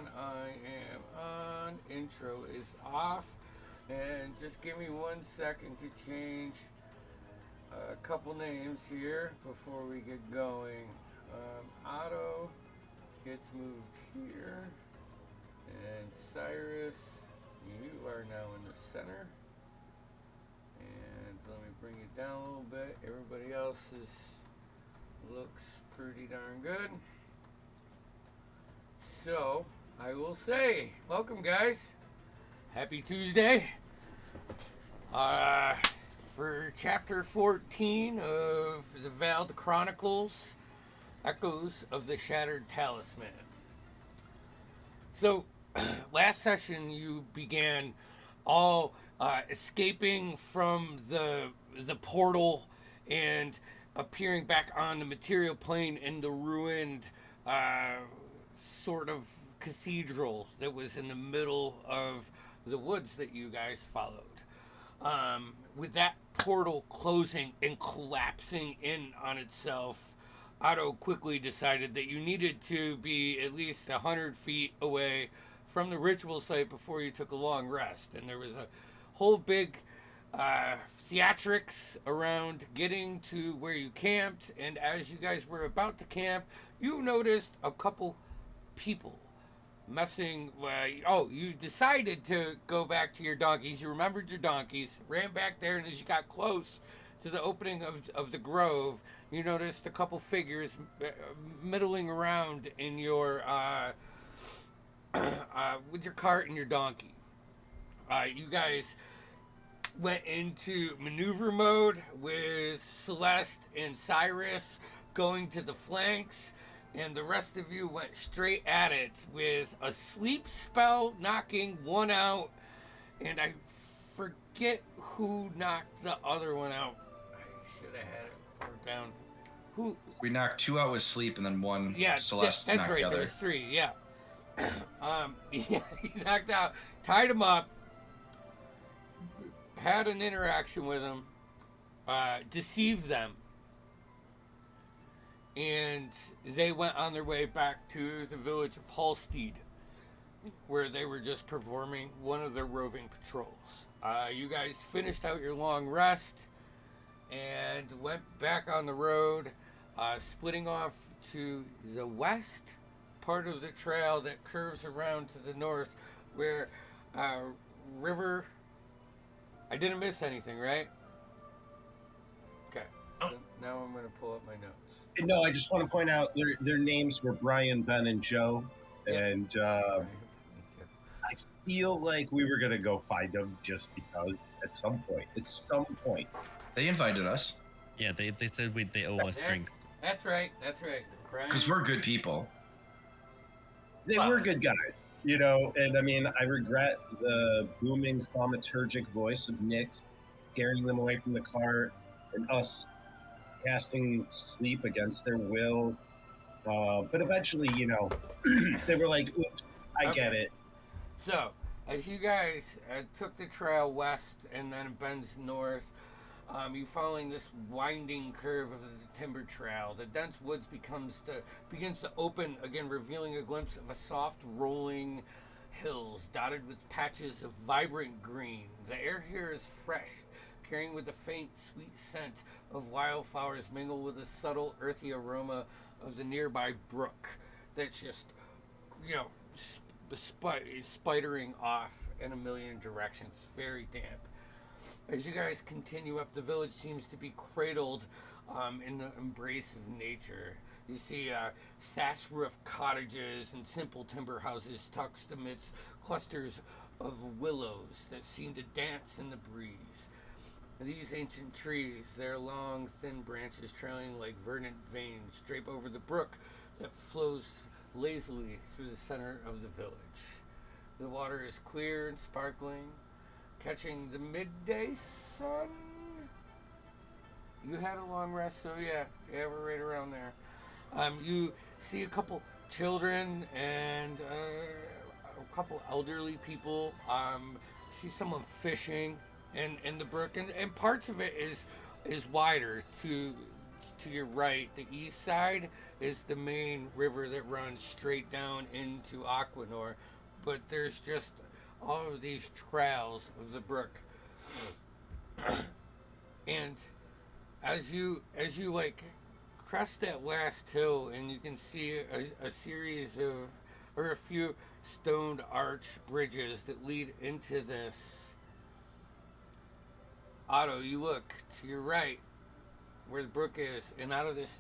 on. I am on. Intro is off. And just give me 1 second to change a couple names here before we get going. Otto gets moved here. And Cyrus, you are now in the center. And let me bring it down a little bit. Everybody else's looks pretty darn good. So, I will say, welcome guys. Happy Tuesday. For chapter 14 of the Vald Chronicles, Echoes of the Shattered Talisman. So, last session you began all escaping from the portal and appearing back on the material plane in the ruined sort of cathedral that was in the middle of the woods that you guys followed. With that portal closing and collapsing in on itself, Otto quickly decided that you needed to be at least 100 feet away from the ritual site before you took a long rest. And there was a whole big theatrics around getting to where you camped. And as you guys were about to camp, you noticed a couple people messing. You decided to go back to your donkeys. You remembered your donkeys, ran back there, and as you got close to the opening of the grove, you noticed a couple figures middling around in your with your cart and your donkey. You guys went into maneuver mode with Celeste and Cyrus going to the flanks, and the rest of you went straight at it with a sleep spell knocking one out, and I forget who knocked the other one out. I should have had it wrote down. Who? We knocked two out with sleep, and then one. Yeah, Celeste that's knocked right. the other. There was three. Yeah. He knocked out, tied him up, had an interaction with them, deceived them, and they went on their way back to the village of Halstead, where they were just performing one of their roving patrols. You guys finished out your long rest and went back on the road, splitting off to the west part of the trail that curves around to the north, where river. I didn't miss anything, right? Okay. So now I'm going to pull up my notes. No, I just want to point out their names were Brian, Ben, and Joe. Yep. And I feel like we were going to go find them just because at some point. They invited us. Yeah, they said they owe us drinks. That's right. Because we're good people. They were good guys, and I mean, I regret the booming thaumaturgic voice of Nick scaring them away from the cart and us casting sleep against their will. But eventually, they were like, oops, I get it. So, as you guys took the trail west and then it bends north, you following this winding curve of the timber trail. The dense woods begins to open again, revealing a glimpse of a soft rolling hills dotted with patches of vibrant green. The air here is fresh, carrying with the faint, sweet scent of wildflowers mingled with the subtle, earthy aroma of the nearby brook that's just, spidering off in a million directions. Very damp. As you guys continue up, the village seems to be cradled in the embrace of nature. You see thatch roof cottages and simple timber houses tucked amidst clusters of willows that seem to dance in the breeze. These ancient trees, their long, thin branches trailing like verdant veins, drape over the brook that flows lazily through the center of the village. The water is clear and sparkling, catching the midday sun. You had a long rest, so yeah, we're right around there. You see a couple children and a couple elderly people. See someone fishing in the brook, and parts of it is wider to your right. The east side is the main river that runs straight down into Aquanor, but there's just all of these trails of the brook. And as you like crest that last hill, and you can see a series of, or a few stoned arch bridges that lead into this. Otto, you look to your right where the brook is, and out of this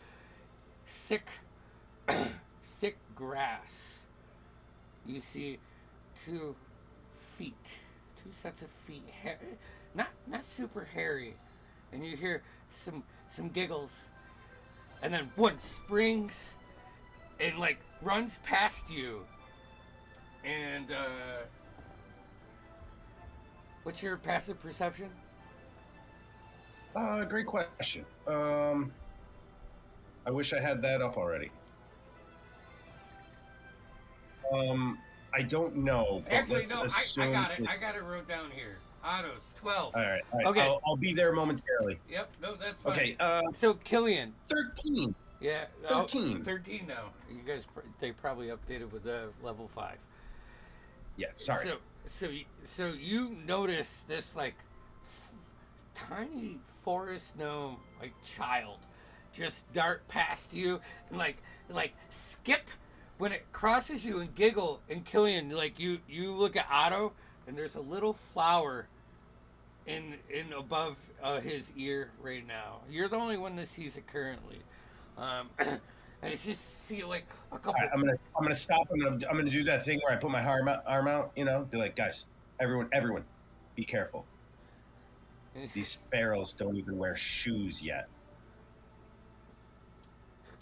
thick grass, you see two sets of feet, not super hairy, and you hear some giggles, and then one springs and like runs past you, and what's your passive perception? Great question. I wish I had that up already. I don't know. Actually, no, I got it. I got it wrote down here. Otto's 12. All right. Okay. I'll be there momentarily. Yep. No, that's fine. Okay. So Killian. 13. Yeah. 13. 13 now. You guys, they probably updated with the level 5. Yeah. Sorry. So you notice this like tiny forest gnome like child just dart past you and like skip when it crosses you and giggle, and Killian, like you look at Otto and there's a little flower in above his ear right now. You're the only one that sees it currently. And it's just see like a couple. Right, I'm gonna stop. I'm gonna do that thing where I put my arm out. You know, be like, guys, everyone, be careful. These pharaohs don't even wear shoes yet.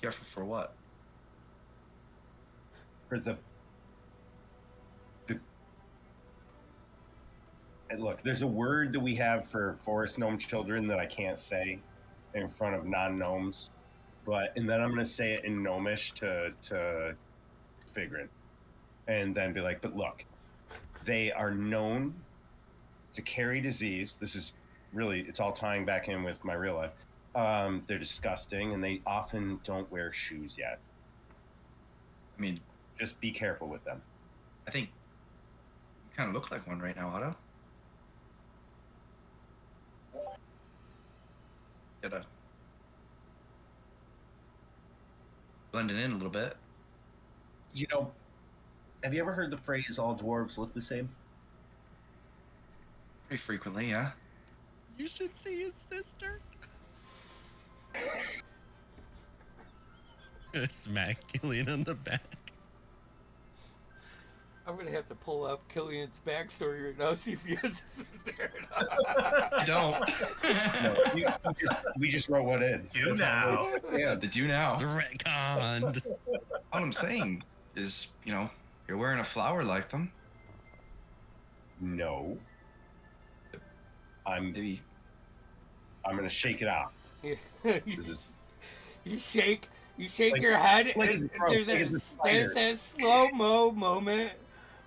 Careful for what? For the and look, there's a word that we have for forest gnome children that I can't say in front of non-gnomes, and then I'm gonna say it in gnomish to Figrin, and then be like, but look, they are known to carry disease. This is really, it's all tying back in with my real life. They're disgusting, and they often don't wear shoes yet. I mean, just be careful with them. I think you kind of look like one right now, Otto. Gotta blending in a little bit. You know, have you ever heard the phrase "all dwarves look the same"? Pretty frequently, yeah. You should see his sister. Smack Killian on the back. I'm gonna have to pull up Killian's backstory right now, see if he has a sister. I don't. No, we just wrote one in. Do now. Yeah, the do now. It's retconned. All I'm saying is, you're wearing a flower like them. No. Maybe. I'm gonna shake it out. You shake like, your head, like and there's that slow-mo moment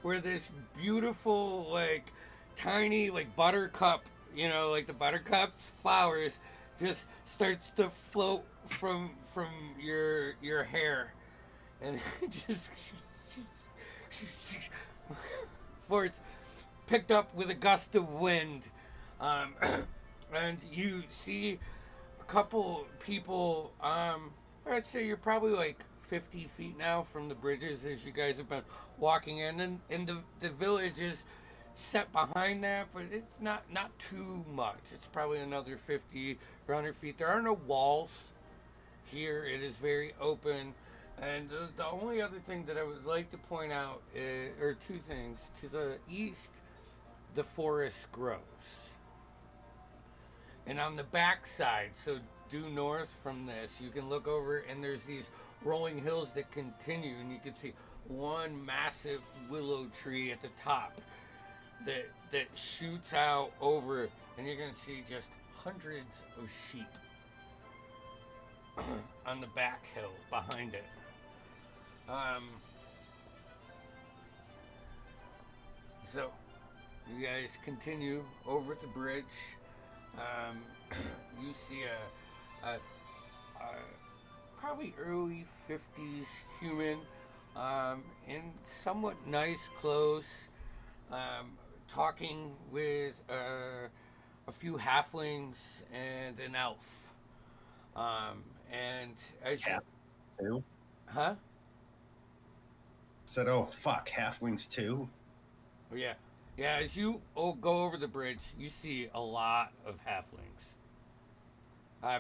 where this beautiful, like, tiny, like, buttercup, like the buttercup flowers just starts to float from your hair, and just before it's picked up with a gust of wind, and you see a couple people. I'd say you're probably like 50 feet now from the bridges as you guys have been walking in, and the village is set behind that, but it's not too much. It's probably another 50 or 100 feet. There are no walls here. It is very open, and the only other thing that I would like to point out are two things. To the east, the forest grows, and on the back side, so due north from this, you can look over and there's these rolling hills that continue, and you can see one massive willow tree at the top that shoots out over, and you're going to see just hundreds of sheep on the back hill behind it. So you guys continue over the bridge. You see probably early 50s human, in somewhat nice clothes, talking with a few halflings and an elf. And as you, Half two. huh? Said, oh fuck, halflings too. Oh, yeah. Yeah, as you go over the bridge, you see a lot of halflings.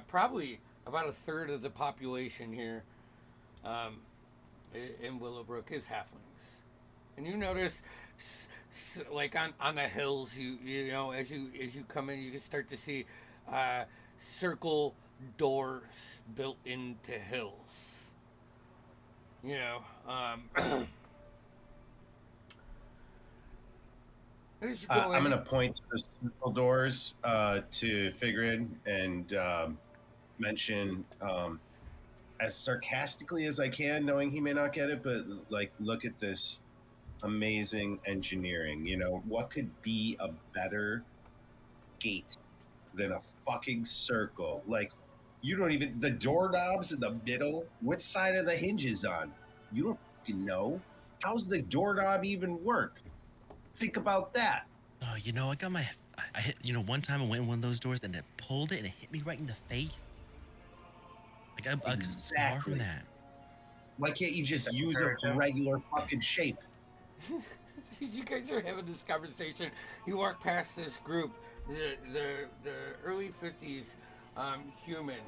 Probably about a third of the population here um, in Willowbrook is halflings. And you notice, like on the hills, you know, as you come in, you can start to see circle doors built into hills. You know, as you go I'm in, going to point to the circle doors to Figrid and mention as sarcastically as I can, knowing he may not get it, but like, look at this amazing engineering. You know, what could be a better gate than a fucking circle? Like, you don't even, the doorknobs in the middle, which side of the hinges on? You don't fucking know. How's the doorknob even work? Think about that. Oh, I got I hit, one time I went in one of those doors and it pulled it and it hit me right in the face. Like I got a scar from Exactly. that. Why can't you just use a regular fucking shape? you guys are having this conversation. You walk past this group. The early 50s human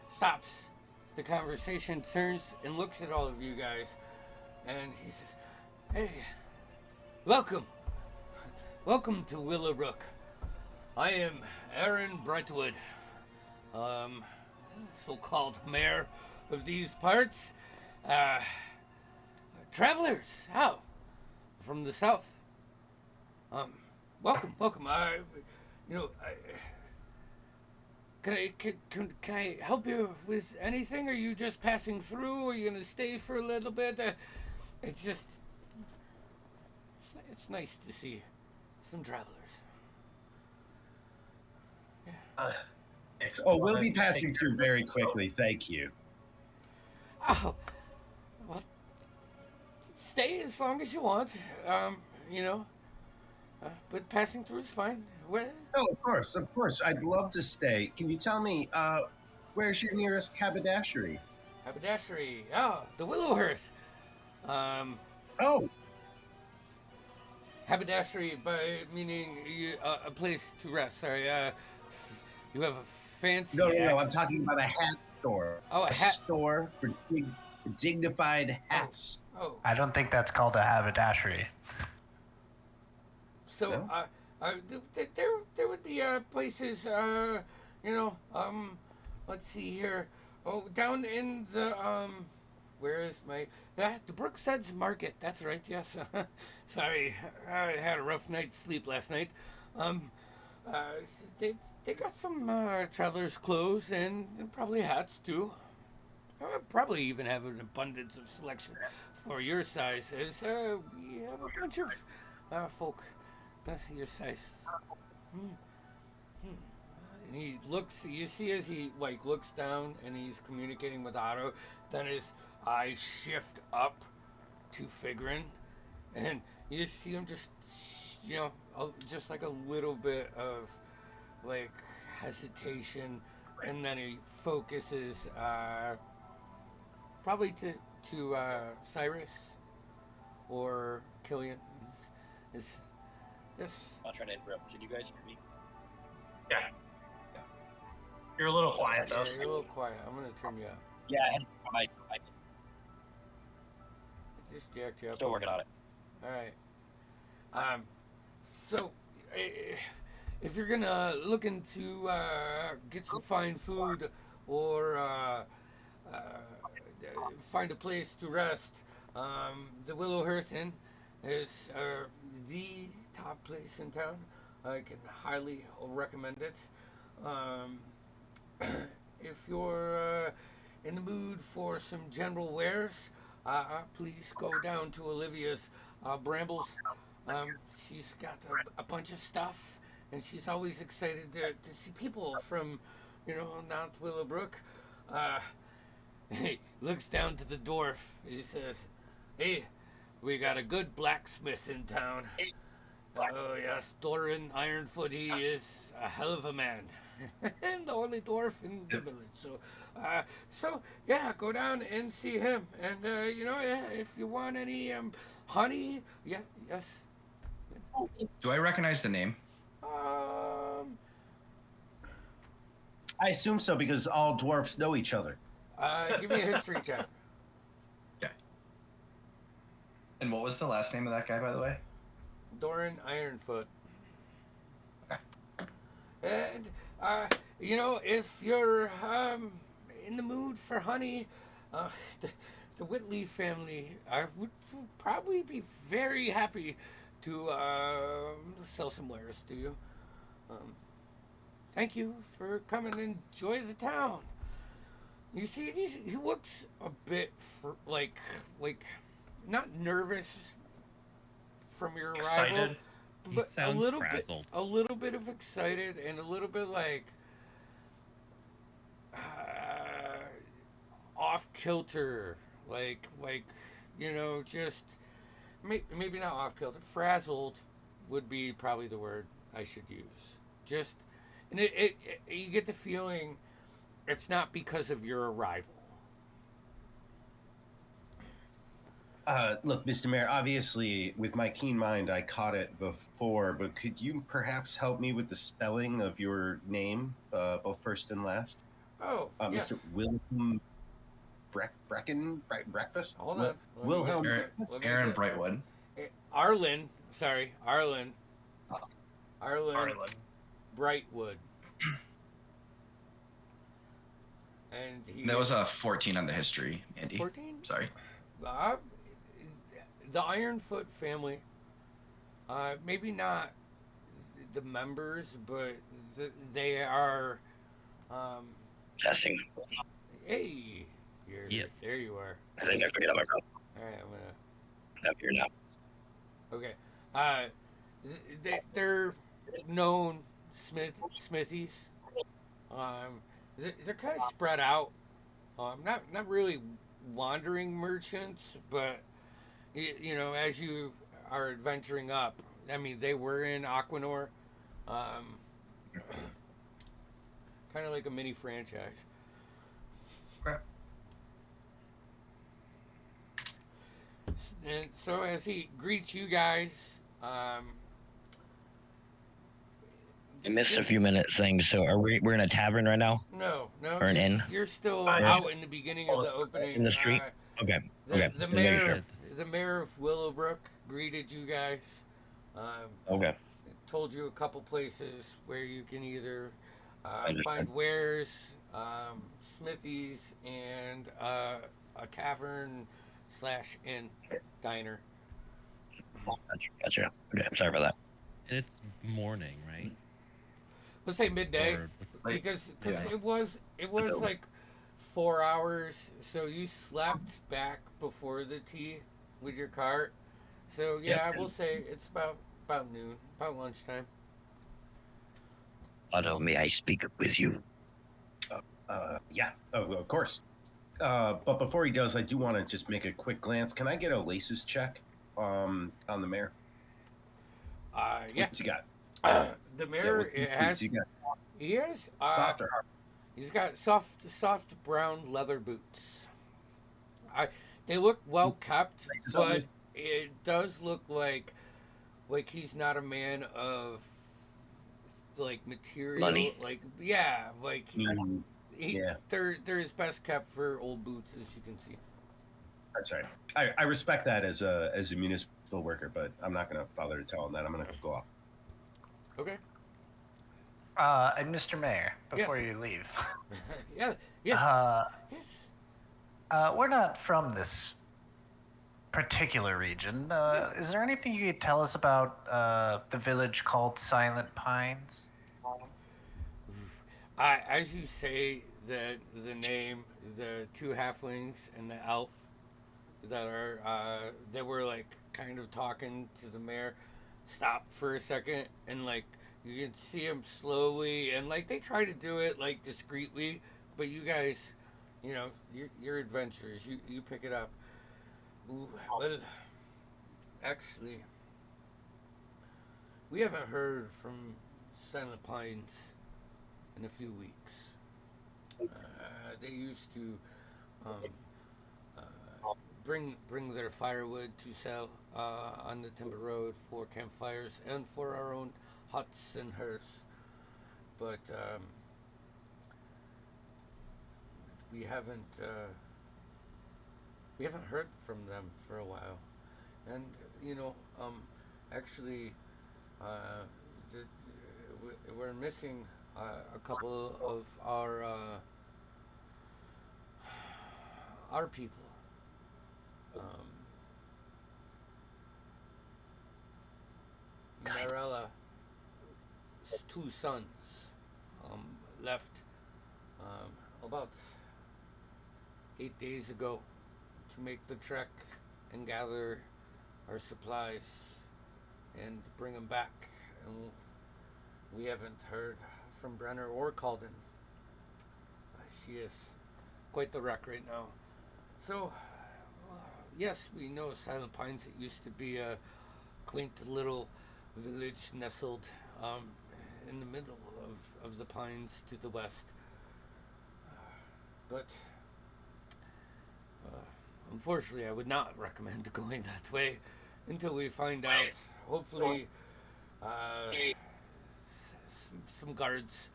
stops the conversation, turns and looks at all of you guys, and he says, "Hey, welcome to Willowbrook. I am Aaron Brightwood, so-called mayor of these parts. Travelers, from the south. Welcome. Can I help you with anything? Are you just passing through? Are you gonna stay for a little bit? It's just, it's nice to see some travelers. Oh, we'll be passing through very quickly. Thank you. Oh, well, stay as long as you want. You know, but passing through is fine. Where? Oh, of course. I'd love to stay. Can you tell me, where's your nearest haberdashery? Haberdashery. Oh, the Willowhearth. Oh, Haberdashery, by meaning a place to rest. Sorry. You have a fancy. no. accent. I'm talking about a hat store. Oh, a hat store for dignified hats. Oh, I don't think that's called a haberdashery. so No? there would be places. Let's see here. Oh, down in the where is my? The Brooksedge Market. That's right. Yes. Sorry, I had a rough night's sleep last night. They got some travelers' clothes and probably hats too. Probably even have an abundance of selection for your size. As we have a bunch of folk your size. And he looks. You see as he looks down and he's communicating with Otto. Then his eyes shift up to Figrin, and you see him just just like a little bit of hesitation, and then he focuses probably to Cyrus or Killian. Is yes. I'll try to interrupt. Can you guys hear me? Yeah. You're a little quiet, though. Yeah, you're a little quiet. I'm gonna turn you up. Yeah, I Just jacked you up. still working on it. All right. So, if you're gonna looking to get some fine food or find a place to rest, the Willowhearth Inn is the top place in town. I can highly recommend it. If you're in the mood for some general wares, please go down to Olivia's Brambles. She's got a bunch of stuff, and she's always excited to see people from, North Willowbrook. He looks down to the dwarf. He says, "Hey, we got a good blacksmith in town. Oh yes, Doran Ironfoot. He is a hell of a man, and the only dwarf in the village. So yeah, go down and see him. And yeah, if you want any honey, yeah, yes. Do I recognize the name? I assume so because all dwarfs know each other. Give me a history check. Okay. And what was the last name of that guy, by the way? Doran Ironfoot. Okay. And if you're in the mood for honey, the Whitley family would probably be very happy to sell some wares to you. Thank you for coming and enjoy the town. You see, he looks a bit like not nervous from your arrival, Excited. He but a sounds frazzled. little bit of excited and a little bit like off kilter, like just maybe not off kilter. Frazzled would be probably the word I should use. Just, and it you get the feeling it's not because of your arrival. Look, Mr. Mayor, obviously, with my keen mind, I caught it before, but could you perhaps help me with the spelling of your name, both first and last? Oh, yes. Mr. Wilhelm Breakfast? Hold on. Wilhelm. Aaron Brightwood. Arlen. Sorry, Arlen. Arlen Arlen. Brightwood. And he. That was a 14 on the history, Andy. 14? Sorry. The Ironfoot family, maybe not the members, but they are. Testing. Hey, there you are. I think I figured out my problem. All right, I'm gonna. No, you're not. Okay. They're known smithies. They're kind of spread out. Not really wandering merchants, but as you are adventuring up, I mean, they were in Aquanor, kind of like a mini franchise. Okay. And so as he greets you guys, I missed a few minutes things. So we're in a tavern right now? No, Or an inn? you're still Yeah. out in the beginning of the opening. In the street? Okay. The Just making mayor, sure. the mayor of Willowbrook greeted you guys. Okay. Told you a couple places where you can either understand. find wares, smithies, and a tavern / inn diner. Gotcha. Okay, I'm sorry about that. And it's morning, right? Let's say midday, Or- because yeah. it was like 4 hours. So you slept back before the tea with your cart. So yeah, we'll say it's about noon, about lunchtime. Otto, may I speak with you? Yeah, of course. But before he does, I do want to just make a quick glance. Can I get a laces check on the mayor? Yeah. What you got? The mayor what has. you got? He has. Soft or hard? He's got soft brown leather boots. They look well kept, Laces on but these? it does look like he's not a man of like material. Money. Like yeah, like Mm, yeah. they're his best kept for old boots, as you can see. That's right. I respect that as a municipal worker, but I'm not going to bother to tell him that. I'm going to go off. Okay. And Mr. Mayor, before Yes. you leave, Yeah. Yes. Yes. we're not from this particular region. Is there anything you could tell us about the village called Silent Pines? As you say the name, the two halflings and the elf that were like kind of talking to the mayor stop for a second, and like you can see them slowly, and like they try to do it like discreetly, but you guys you know, your adventures. You pick it up. Ooh, well, actually, we haven't heard from Silent Pines in a few weeks. They used to um, uh, bring their firewood to sell on the timber road for campfires and for our own huts and hearths, but we haven't heard from them for a while, and you know, actually, uh, we're missing a couple of our people. Um, Marella's two sons left about 8 days ago to make the trek and gather our supplies and bring them back. And we haven't heard from Brenner or Calden. She is quite the wreck right now. So, yes, we know Silent Pines. It used to be a quaint little village nestled in the middle of the pines to the west. But unfortunately, I would not recommend going that way until we find out. Hopefully, some guards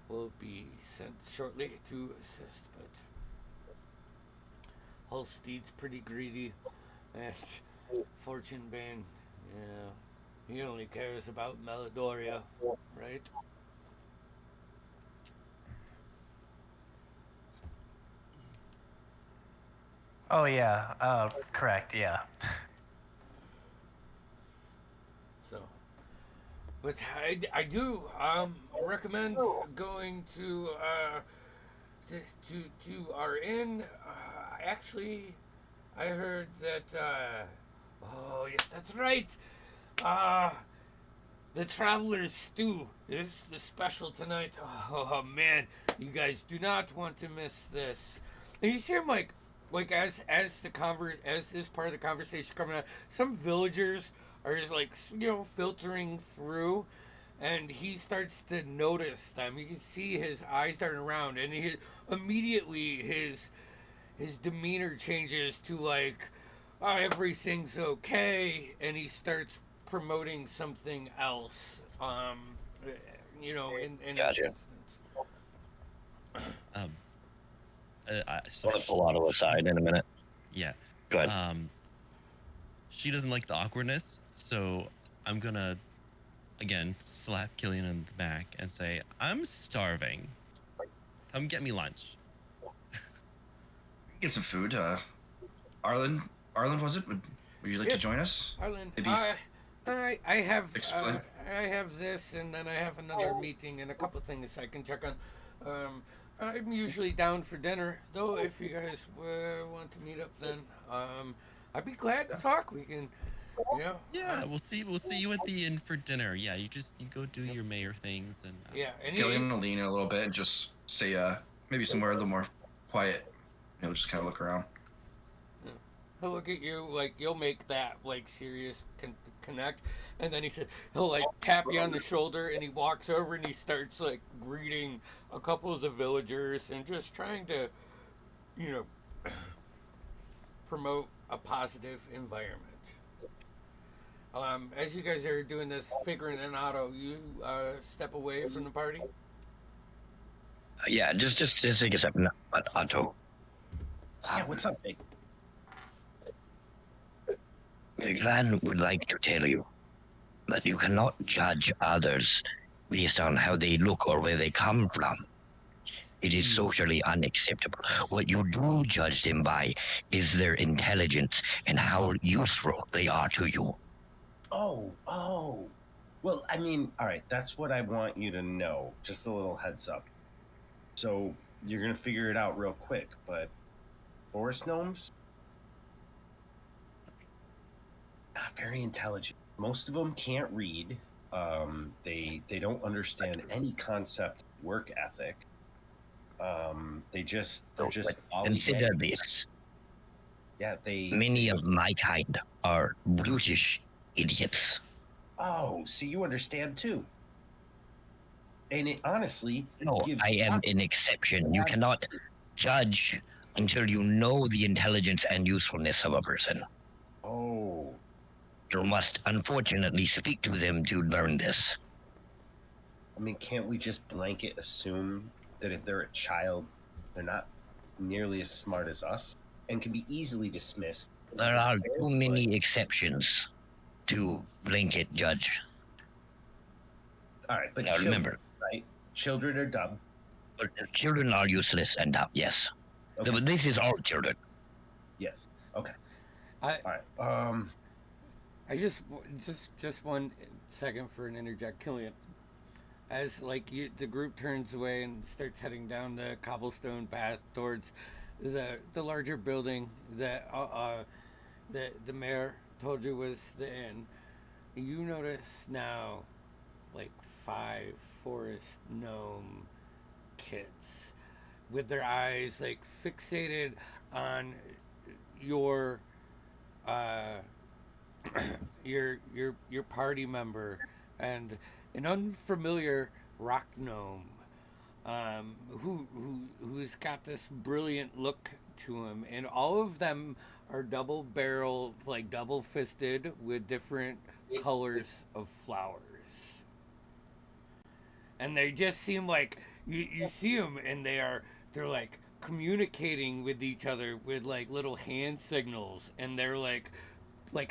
will be sent shortly to assist. But Holsteed's pretty greedy, and Fortune Bane, yeah, he only cares about Melidoria, right? Oh yeah, correct. Yeah. So, but I do recommend going to to our inn. Actually, I heard that. Oh yeah, that's right. Uh, the Traveler's Stew is the special tonight. Oh man, you guys do not want to miss this. And you see him like as this part of the conversation coming out, some villagers are just like, you know, filtering through, and he starts to notice them. You can see his eyes darting around, and he immediately his demeanor changes to like, oh, everything's okay, and he starts promoting something else. You know, in this Gotcha. instance. Um, so I'm gonna pull Otto aside in a minute. yeah. Go ahead. She doesn't like the awkwardness, so I'm gonna again slap Killian in the back and say, "I'm starving. Come get me lunch." Get some food. Arlen, was it? Would you like to Yes, join us? Arlen, Maybe I have explain. I have this, and then I have another meeting and a couple things I can check on. I'm usually down for dinner, though. If you guys want to meet up, then I'd be glad to talk. We can, you know. Yeah, we'll see. We'll see you at the inn for dinner. Yeah, you go do your mayor things and. Yeah, and Gillian will lean in a little bit and just say, maybe somewhere a little more quiet. You know, just kind of look around. he'll look at you like you'll make that like serious connect, and then he'll like tap you on the shoulder, and he walks over and he starts like greeting a couple of the villagers and just trying to, you know, promote a positive environment. As you guys are doing this, figuring it out, you step away from the party. Yeah, just take a second, Otto. Yeah, what's up, Big? The clan would like to tell you that you cannot judge others based on how they look or where they come from. It is socially unacceptable. What you do judge them by is their intelligence and how useful they are to you. Oh. Well, I mean, all right, that's what I want you to know. Just a little heads up. So you're going to figure it out real quick, but forest gnomes, not very intelligent. Most of them can't read. They don't understand any concept of work ethic. They're just But consider lollygagging. this. Yeah, Many of my kind are brutish idiots. Oh, so you understand too. And it honestly No, gives I am an exception. You cannot judge until you know the intelligence and usefulness of a person. Oh, You must unfortunately speak to them to learn this. I mean, can't we just blanket assume that if they're a child, they're not nearly as smart as us and can be easily dismissed? There are too many exceptions to blanket judge. All right, but Now remember, right? Children are dumb. but children are useless and dumb, yes. Okay. But this is all children. Yes. Okay. I All right. I just 1 second for an interject, Killian. As like the group turns away and starts heading down the cobblestone path towards the larger building that the mayor told you was the inn, you notice now like 5 forest gnome kids with their eyes like fixated on your uh your party member and an unfamiliar rock gnome who's got this brilliant look to him, and all of them are double barrel, like double fisted, with different colors of flowers, and they just seem like you see them, and they're like communicating with each other with like little hand signals, and they're like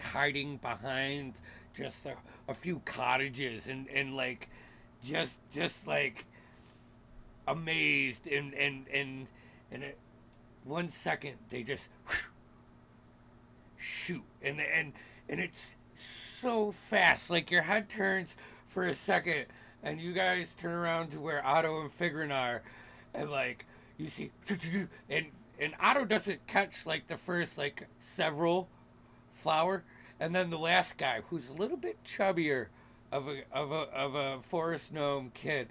hiding behind just a few cottages and like just like amazed and it, 1 second they just shoot and it's so fast, like your head turns for a second and you guys turn around to where Otto and Figrin are, and like you see and and Otto doesn't catch like the first like several flower, and then the last guy who's a little bit chubbier of a forest gnome kid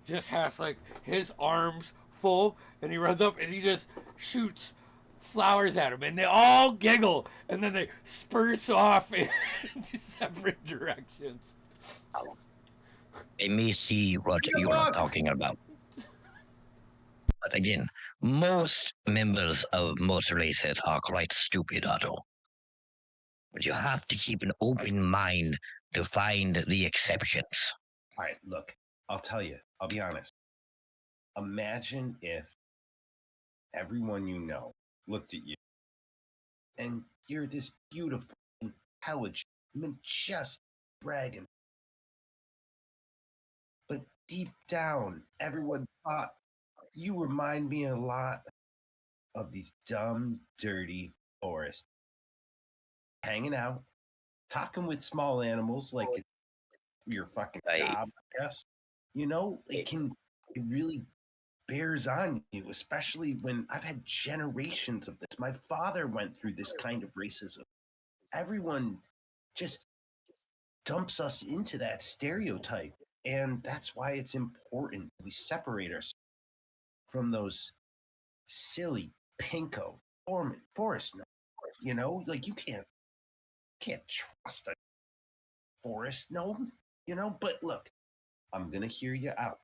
just has like his arms full, and he runs up and he just shoots flowers at him, and they all giggle, and then they spurse off into separate directions. They may see what you are talking about. But again, most members of most races are quite stupid, Otto. But you have to keep an open mind to find the exceptions. All right. Look, I'll tell you. I'll be honest. Imagine if everyone you know looked at you and you're this beautiful, intelligent, majestic dragon. But deep down, everyone thought you remind me a lot of these dumb, dirty forests. Hanging out, talking with small animals like it's your fucking job, I guess. You know, it really bears on you, especially when I've had generations of this. My father went through this kind of racism. Everyone just dumps us into that stereotype. And that's why it's important we separate ourselves from those silly pinko forest. You know, like you can't trust a forest gnome, you know. But look, I'm gonna hear you out.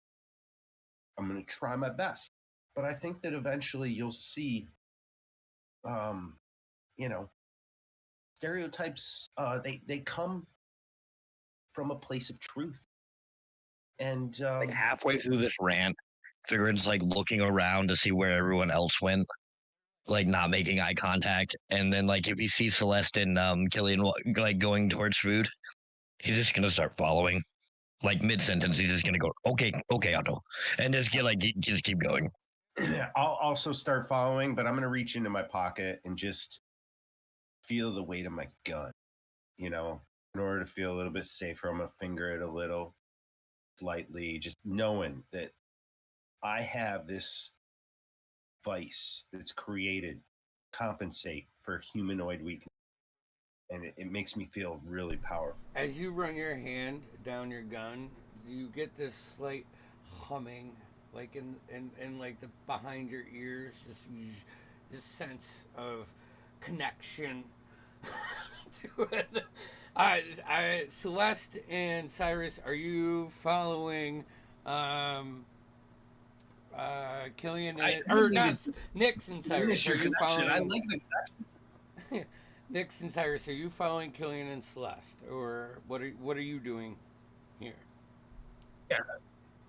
I'm gonna try my best. But I think that eventually you'll see, um, you know, stereotypes. They come from a place of truth, and Like halfway through this rant, Figurin's like looking around to see where everyone else went, like not making eye contact. And then like if he sees Celeste and Killian like going towards food, he's just gonna start following. Like mid sentence, he's just gonna go, okay, okay, Otto, and just get like just keep going. I'll also start following, but I'm gonna reach into my pocket and just feel the weight of my gun. You know, in order to feel a little bit safer, I'm gonna finger it a little lightly, just knowing that I have this vice that's created compensate for humanoid weakness, and it makes me feel really powerful. As you run your hand down your gun, you get this slight humming like in like the behind your ears, just this sense of connection to it. Celeste and Cyrus, are you following Killian or not? Nix and Cyrus, are you following? I like the connection. Nix and Cyrus, are you following Killian and Celeste, or what are you doing here?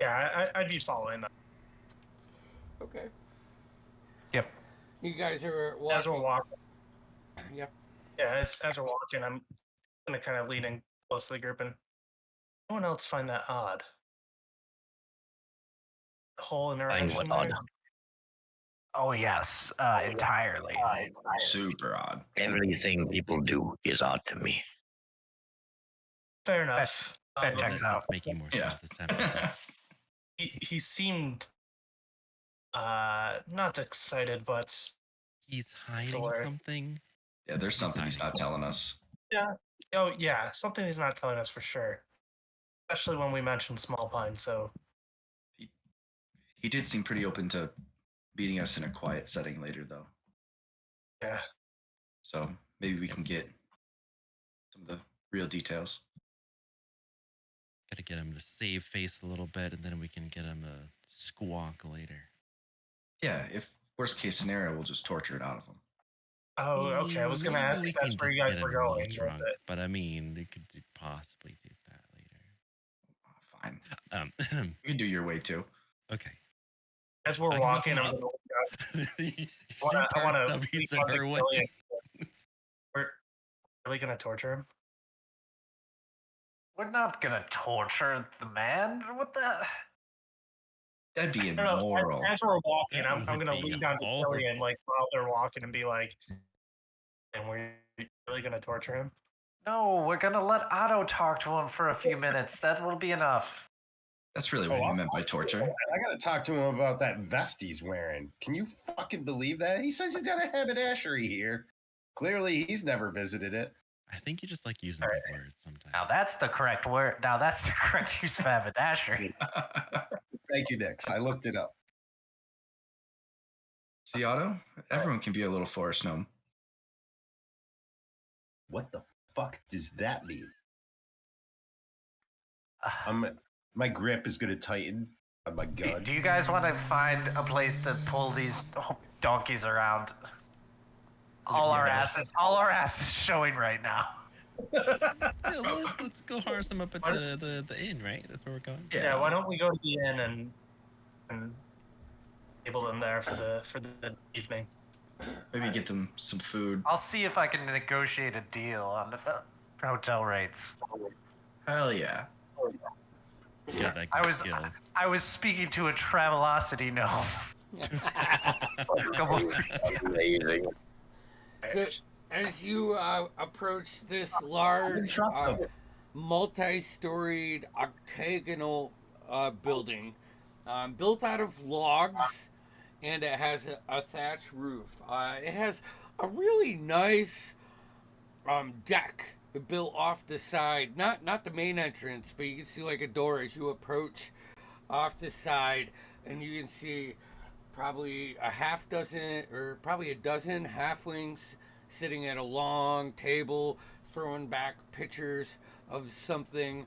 Yeah, I'd be following that. Okay. Yep. You guys are walking. As we're walking. Yep. Yeah, as we're walking, I'm gonna kind of lean in close to the group, and no one else find that odd. The whole interaction. what odd? there. Oh yes, entirely. Super odd. Everything people do is odd to me. Fair enough. That checks out. That's making more Yeah. sense this time. He seemed not excited, but He's hiding Sorry. something. Yeah, there's something he's not telling us. oh yeah, something he's not telling us for sure. Especially when we mentioned Small Pine. So He did seem pretty open to meeting us in a quiet setting later, though. yeah, So maybe we can get some of the real details. Gotta get him to save face a little bit, and then we can get him to squawk later. Yeah, if worst case scenario, we'll just torture it out of him. oh okay. I was gonna Maybe ask we if that's can where you just guys get were him a little going. drunk, but I mean, they could possibly do that Fine. later. You can do your way too. Okay. As we're I can walking, look I'm him gonna up. I want to. Subbies in her way. We're really gonna torture him. We're not gonna torture the man. What the? That'd be I don't know, immoral. as we're walking, That I'm would gonna be lean down to horrible. Killian, like while they're walking, and be like, "And we're really gonna torture him?" No, we're gonna let Otto talk to him for a few minutes. That will be enough. That's really what you meant by torture. I gotta talk to him about that vest he's wearing. Can you fucking believe that? He says he's got a haberdashery here. Clearly, he's never visited it. I think you just like using big words sometimes. Now that's the correct word. Now that's the correct use of haberdashery. Thank you, Nix. I looked it up. See, Otto? Everyone can be a little forest gnome. What the fuck does that mean? My grip is gonna tighten on my gun. Do you guys want to find a place to pull these donkeys around? All our asses showing right now. Yeah, let's go harness him up at the inn, right? That's where we're going. Yeah. Why don't we go to the inn and table them there for the evening? Maybe get them some food. I'll see if I can negotiate a deal on the hotel rates. Hell yeah. Yeah, that I was skill. I was speaking to a Travelocity gnome. Couple Amazing. So, as you approach this large, multi-storied octagonal building, built out of logs, and it has a thatched roof. It has a really nice deck built off the side, not the main entrance, but you can see like a door as you approach off the side, and you can see probably a half dozen or probably a dozen halflings sitting at a long table throwing back pictures of something.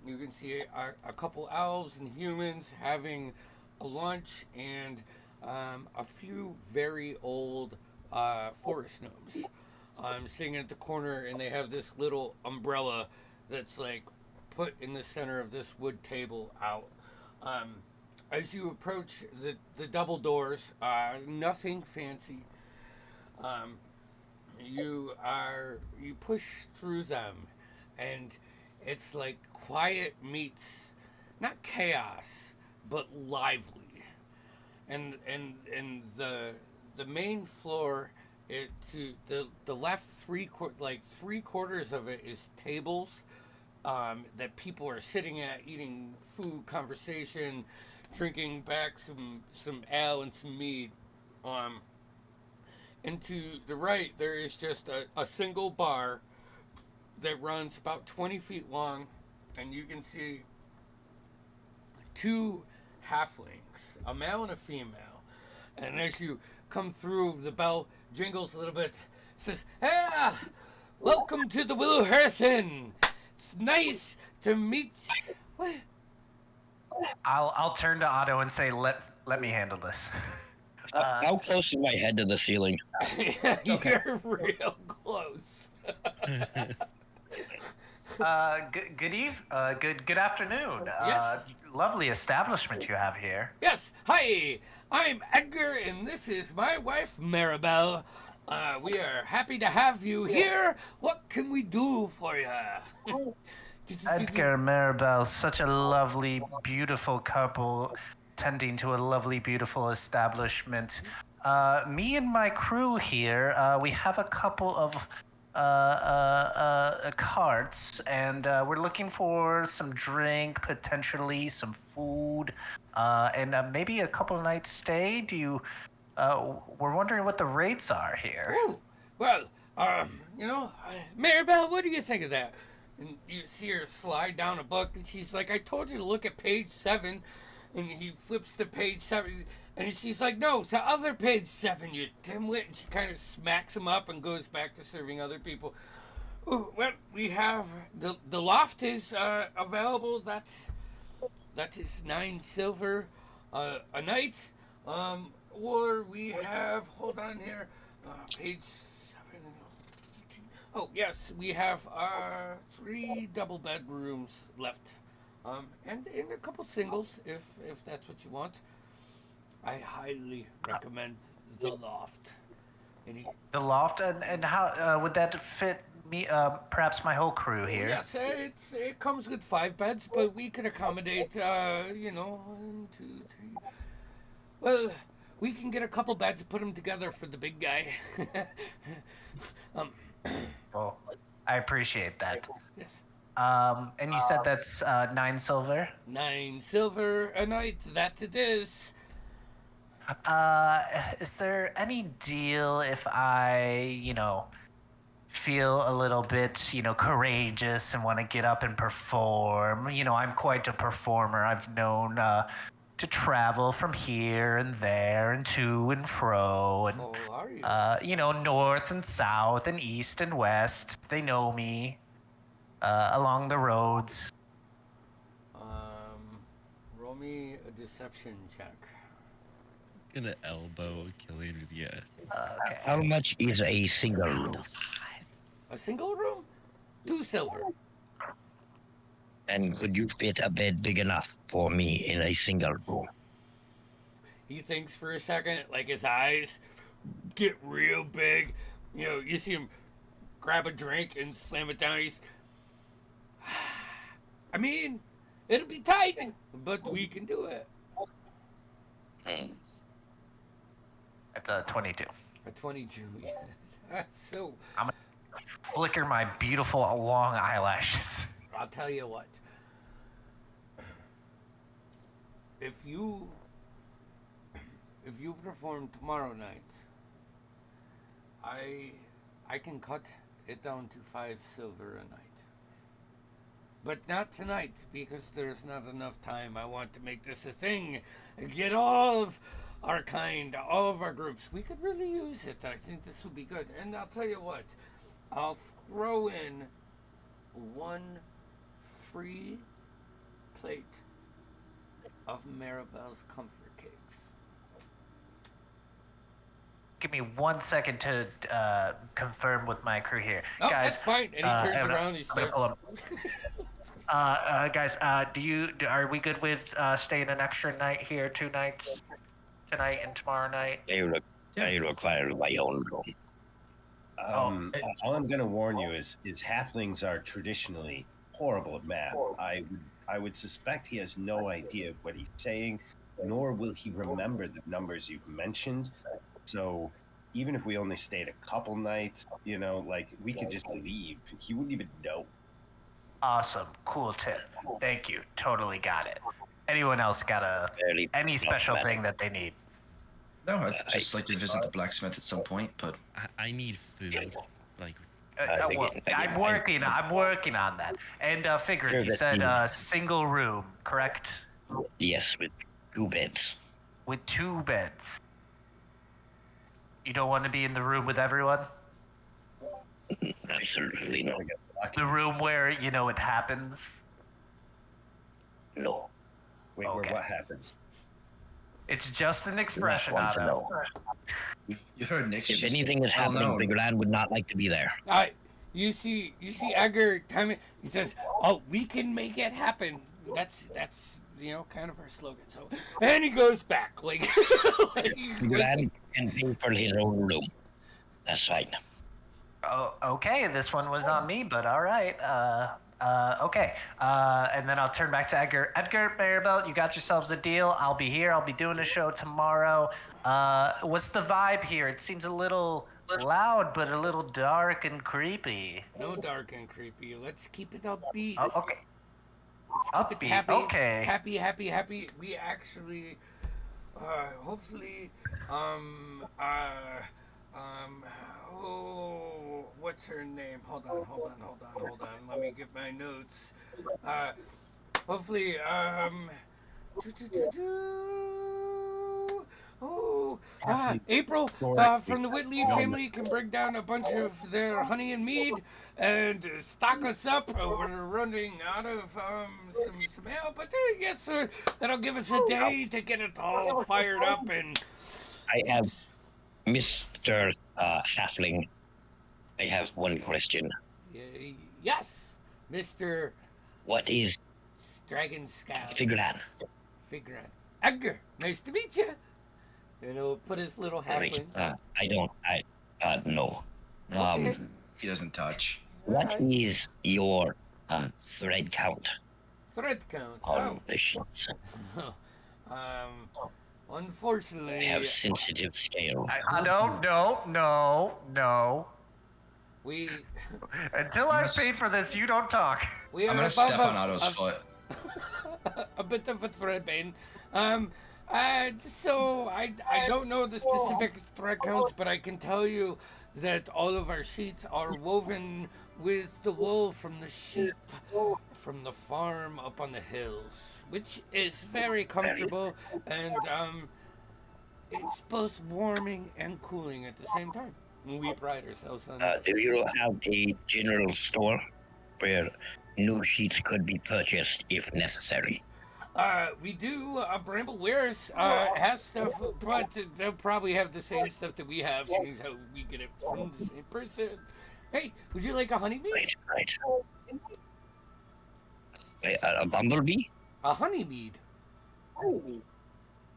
You can see a couple elves and humans having a lunch, and a few very old forest gnomes sitting at the corner, and they have this little umbrella that's like put in the center of this wood table out. As you approach the double doors, nothing fancy. You push through them, and it's like quiet meets not chaos, but lively. And the main floor, to the left three quarters of it is tables that people are sitting at, eating food, conversation, drinking back some ale and some mead. And to the right, there is just a single bar that runs about 20 feet long, and you can see two halflings, a male and a female. And as you come through, the bell jingles a little bit. It says, "Hey, welcome to the Willow Harrison. It's nice to meet you." What? I'll turn to Otto and say, let me handle this. How close is my head to the ceiling? You're real close. Good afternoon. Yes. Lovely establishment you have here. Yes, hi, I'm Edgar, and this is my wife, Maribel. We are happy to have you here. What can we do for you? Edgar and Maribel, such a lovely, beautiful couple tending to a lovely, beautiful establishment. Me and my crew here, we have a couple of carts, and we're looking for some drink, potentially some food, and maybe a couple nights stay. We're wondering what the rates are here. Ooh, well, Maribel, what do you think of that? And you see her slide down a book, and she's like, "I told you to look at page 7. And he flips to page 7, and she's like, "No, to other page 7, you dimwit." And she kind of smacks him up and goes back to serving other people. Ooh, well, we have the loft is available. That is 9 silver a night. Or we have, hold on here, page 7. Oh yes, we have 3 double bedrooms left. And a couple singles, if that's what you want. I highly recommend the loft. The loft, and how would that fit me? Perhaps my whole crew here. Yes, it comes with 5 beds, but we could accommodate, 1, 2, 3. Well, we can get a couple beds, put them together for the big guy. Well, I appreciate that. Yes. And you said that's 9 silver? 9 silver a night, that it is. Is there any deal if I, feel a little bit, courageous and want to get up and perform? I'm quite a performer. I've known to travel from here and there and to and fro and, Oh, are you? north and south and east and west. They know me along the roads. Roll me a deception check. Gonna elbow Killian with yes. Okay. How much is a single room? A single room? 2 silver. And could you fit a bed big enough for me in a single room? He thinks for a second, like his eyes get real big. You see him grab a drink and slam it down. I mean, it'll be tight, but we can do it. At 22. A 22, yes. So, I'm gonna flicker my beautiful long eyelashes. I'll tell you what. If you perform tomorrow night, I can cut it down to 5 silver a night. But not tonight, because there's not enough time. I want to make this a thing. Get all of our kind, all of our groups. We could really use it. I think this will be good. And I'll tell you what. I'll throw in 1 free plate of Maribel's comfort cakes. Give me 1 second to confirm with my crew here. Oh, Guys, that's fine. And he turns around. He I'm gonna starts. pull up. Guys, are we good with staying an extra night here, 2 nights, tonight and tomorrow night? I require my own room. All I'm going to warn you is halflings are traditionally horrible at math. I would suspect he has no idea what he's saying, nor will he remember the numbers you've mentioned. So even if we only stayed a couple nights, we could just leave. He wouldn't even know. Awesome. Cool tip. Thank you. Totally got it. Anyone else got any special thing that they need? No, I'd just like to visit the blacksmith at some point, but I need food. Like, I'm working on that. And Figured, you said single room, correct? Yes, with 2 beds. With 2 beds. You don't want to be in the room with everyone? Absolutely not. The room where, you know, it happens? No. Wait, Okay. what happens? It's just an Do not expression, want to Otto. know. You heard Nick's If just anything is happening, well-known. Figuran would not like to be there. You see Edgar timing. He says, "Oh, we can make it happen." That's kind of our slogan. So, and he goes back like Figuran can pay for his own room. That's fine. Oh, okay. This one was on me, but all right. Okay. And then I'll turn back to Edgar. Edgar, Maribel, you got yourselves a deal. I'll be here. I'll be doing a show tomorrow. What's the vibe here? It seems a little loud, but a little dark and creepy. No dark and creepy. Let's keep it upbeat. Oh, okay. Let's keep it Upbeat. happy. Okay. Happy. We actually, hopefully, oh, what's her name? Hold on. Let me get my notes. Hopefully, April from the Whitley family can bring down a bunch of their honey and mead and stock us up. We're running out of some ale, but yes, sir, that'll give us a day to get it all fired up. And I have Mr. Halfling. I have one question. yes, Mr. What is Dragon Scout. Figuran? Figuran. Edgar, nice to meet you. And he'll put his little Right. halfling. I don't. No. Okay. He doesn't touch. What is your thread count Thread count. on the sheets? Unfortunately, I have sensitive scale. I don't. No. we Until I've paid for this, you don't talk. we I'm are gonna step above on Otto's foot. a bit of a thread bane. So I don't know the specific thread counts, but I can tell you that all of our sheets are woven with the wool from the sheep from the farm up on the hills, which is very comfortable, and it's both warming and cooling at the same time. We pride ourselves on that. Do you have a general store where new sheets could be purchased if necessary? We do. Bramble Wares has stuff, but they'll probably have the same stuff that we have, seeing as how we get it from the same person. Hey, would you like a honeybee? Right. A bumblebee? A honeymead.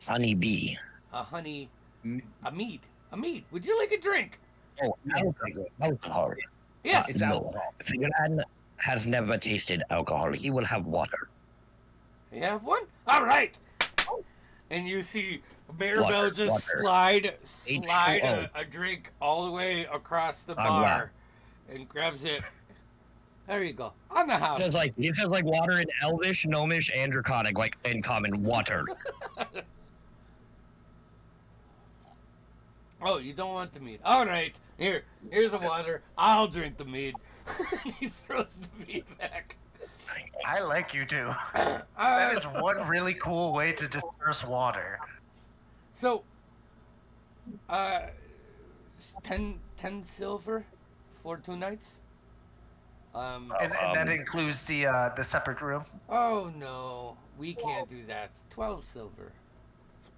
Honeybee. A honey. A mead. A mead. Would you like a drink? Oh, alcohol. Yes. It's No. alcohol. Figuran has never tasted alcohol. He will have water. You have one? All right. And you see Maribel Water, just water. slide H2O. a drink all the way across the I'm bar and grabs it. There you go. On the house. It says like water in Elvish, Gnomish, and Draconic, like in common water. Oh, you don't want the mead. All right. Here's a water. I'll drink the mead. He throws the mead back. I like you too. That is one really cool way to disperse water. So, 10 silver for 2 nights. And that includes the separate room. Oh no, we can't do that. 12 silver.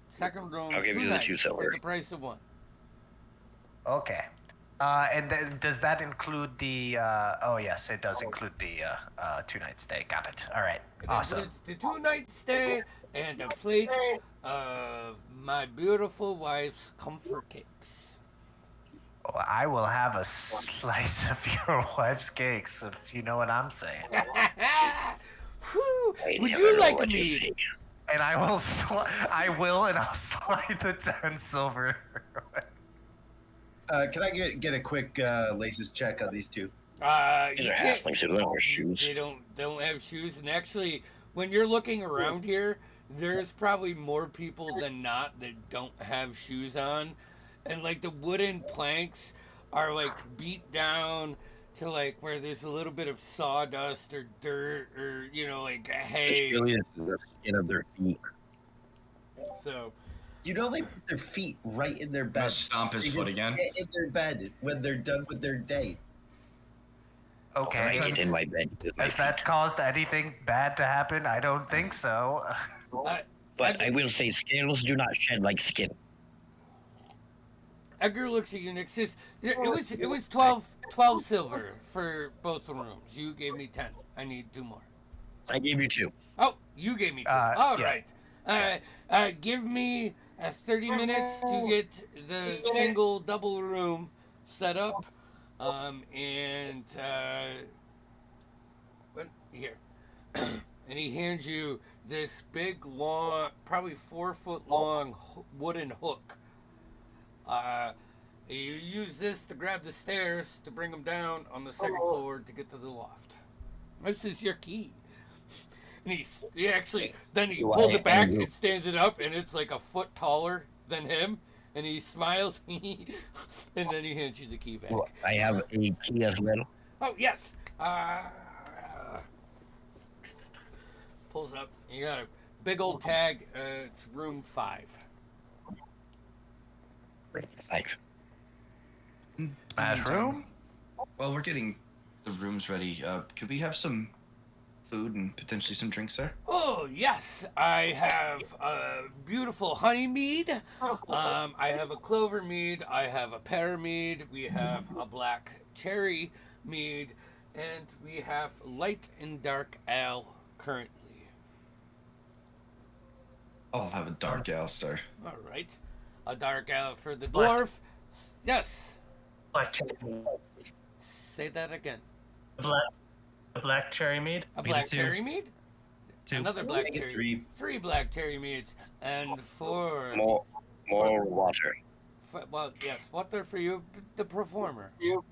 Second room. I'll give 2 you the nights 2 silver. for the price of 1. Okay. And then does that include the? Oh yes, it does include the 2-night stay. Got it. All right. It Awesome. includes the 2-night stay and a plate of my beautiful wife's comfort cakes. Well, I will have a slice of your wife's cakes, if you know what I'm saying. Whew. I Would never you know like a what you mead? say. And I will, and I'll slide the 10 silver. Can I get a quick laces check on these two? These are You can't- halflings who don't wear shoes. They don't have shoes, and actually, when you're looking around here, there's probably more people than not that don't have shoes on, and like the wooden planks are like beat down to like where there's a little bit of sawdust or dirt or like hay. It's really the skin of their feet. So, You know they put their feet right in their I'm gonna bed. stomp his They foot just again. get in their bed when they're done with their day. Can I Okay. get in my bed with my Has that feet? caused anything bad to happen? I don't think so. But I Edgar, will say scales do not shed like skin. Edgar looks at you, Nick. Says it was 12 silver for both rooms. You gave me 10. I need 2 more. I gave you 2. Oh, you gave me 2. All Yeah. right. Give me 30 minutes to get the single double room set up. And here. And he hands you this big, long, probably 4-foot long wooden hook. You use this to grab the stairs to bring them down on the second floor to get to the loft. This is your key. And he actually, then he pulls it back and stands it up, and it's like a foot taller than him. And he smiles, and then he hands you the key back. Well, I have a key as well. Oh, yes. Pulls up. You got a big old tag. It's room 5. 5. Smash room? While we're getting the rooms ready, could we have some food and potentially some drinks there? Oh, yes. I have a beautiful honey mead. I have a clover mead. I have a pear mead. We have a black cherry mead. And we have light and dark ale currently. I'll have a dark ale, sir. All right. A dark ale for the Black. dwarf. Yes. Black cherry. Say that again. A black cherry mead. A We black get 2. cherry mead? 2. Another black Make it cherry. 3 black cherry meads. And 4. More water. Well, yes. What they're for you, the performer. You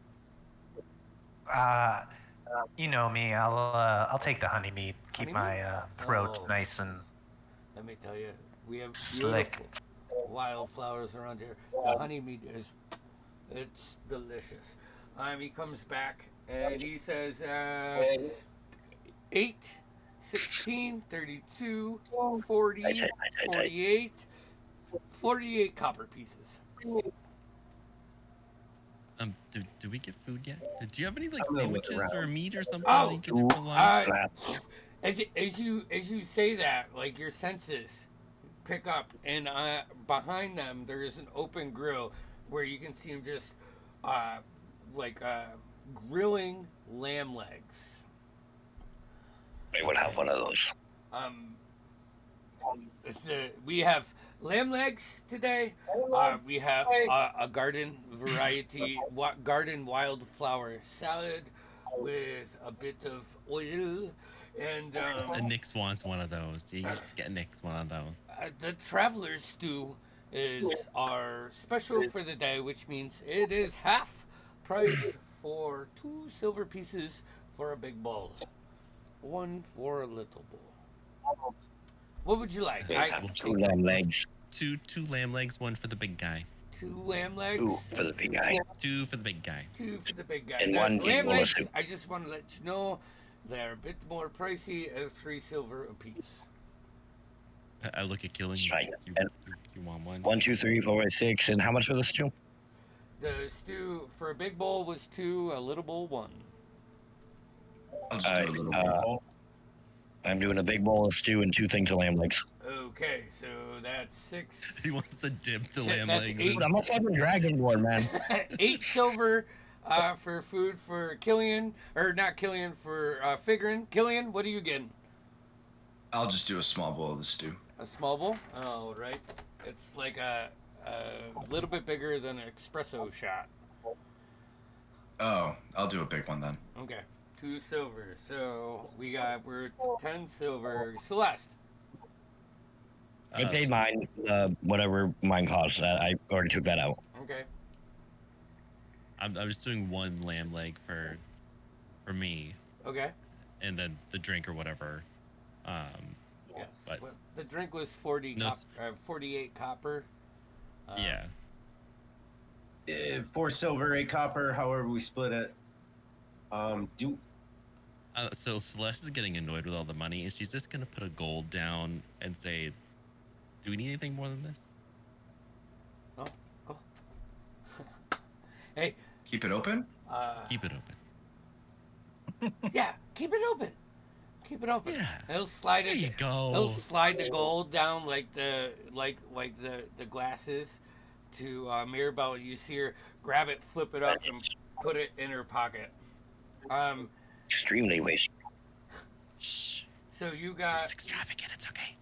know me. I'll take the honey mead. Keep Honey my throat Oh. nice and Let me tell you, we have Slick. beautiful wildflowers around here. The honey mead it's delicious. He comes back and he says, 8, 16, 32, 40, 48, 48 copper pieces. Do we get food yet? Do you have any like I'm gonna look sandwiches or around. meat or something Oh, that you can eat for lunch? As you say that, like your senses pick up, and behind them there is an open grill where you can see him just grilling lamb legs. I will have one of those. We have lamb legs today. We have a garden variety, garden wildflower salad with a bit of oil. And Nix wants one of those. You just get Nix one of those. the traveler's stew is our special for the day, which means it is half price for 2 silver pieces for a big bowl, 1 for a little bowl. What would you like? I have 2 lamb legs. Two lamb legs, 1 for the big guy. 2 lamb legs. 2 for the big guy. 2 for the big guy. 2 for the big guy. And The 1 big lamb bowl of legs, soup. I just want to let you know, they're a bit more pricey at 3 silver apiece. I look at Killing. That's right. You want one? 1, 2, 3, 4, 5, 6. And how much for the stew? The stew for a big bowl was 2, a little bowl 1. I'll just do a little bit. I'm doing a big bowl of stew and 2 things of lamb legs. Okay, so that's 6. He wants to dip the Shit, lamb that's legs. 8. Dude, I'm a fucking dragonborn, man. 8 silver for food for Killian, or not Killian, for Figrin. Killian, what are you getting? I'll just do a small bowl of the stew. A small bowl? Oh, right. It's like a little bit bigger than an espresso shot. Oh, I'll do a big one then. Okay, 2 silver. So we're 10 silver. Celeste. I paid mine, whatever mine costs. I already took that out. Okay. I'm just doing 1 lamb leg for me, Okay. and then the drink or whatever. Yes. But- Well, the drink was 48 copper. Yeah. 4 silver, 8 copper, however we split it. So Celeste is getting annoyed with all the money, and she's just gonna put a gold down and say, Do we need anything more than this? Oh, go. Hey, Keep it open. Keep it open. yeah, keep it open. Keep it open. Yeah. He'll slide There it. you go. He'll slide the gold down like the glasses to Mirabelle. You see her grab it, flip it up, and put it in her pocket. Extremely wasteful. Shh. So you got. It's extravagant. It's okay.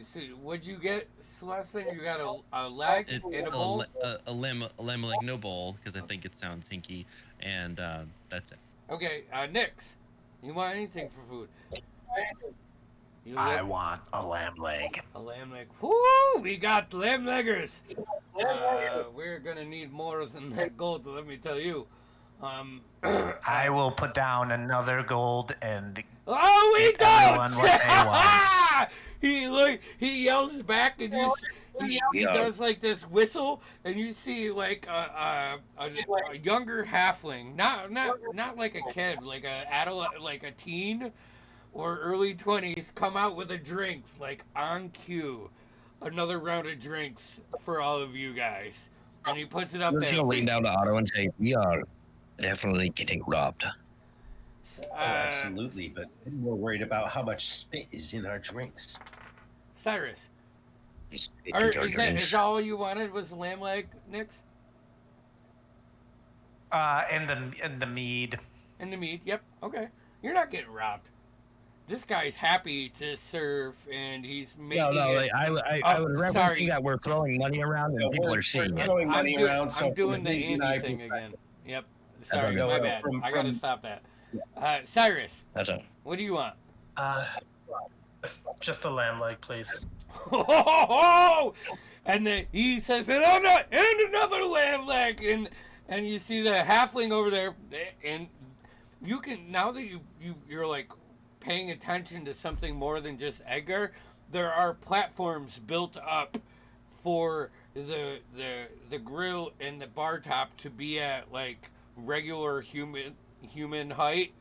So what'd you get, Celeste? You got a leg and a bowl. A limb, like no bowl, because I think it sounds hinky, and that's it. Okay, Nix, you want anything for food? I want a lamb leg. A lamb leg. Whoo! We got lamb leggers. We're gonna need more than that gold, let me tell you. I will put down another gold and Oh, we give everyone don't! what they want. He yells back, and he does like this whistle, and you see like a younger halfling, not like a kid, like a adult, like a teen or early 20s, come out with a drink like on cue, another round of drinks for all of you guys, and he puts it up I'm there. just gonna lean down to Otto and say, "We are definitely getting robbed." Oh, absolutely. But we're worried about how much spit is in our drinks. Cyrus, It's or our is drinks. that all you wanted was the lamb leg, Nix? In the mead. In the meat, yep, okay. You're not getting robbed. This guy's happy to serve, and he's making No, it. like, I Oh, would rather sorry. see that we're throwing money around and people are seeing it. Throwing I'm, money do- around, so I'm doing the Daisy and I Andy thing can- again. Yep. Sorry, okay. my No, bad. I gotta from- stop that. Cyrus, That's a what do you want? Just the lamb leg, please. And then he says, and another lamb leg, and you see the halfling over there, and you can, now that you're like paying attention to something more than just Edgar, there are platforms built up for the grill and the bar top to be at like regular human height,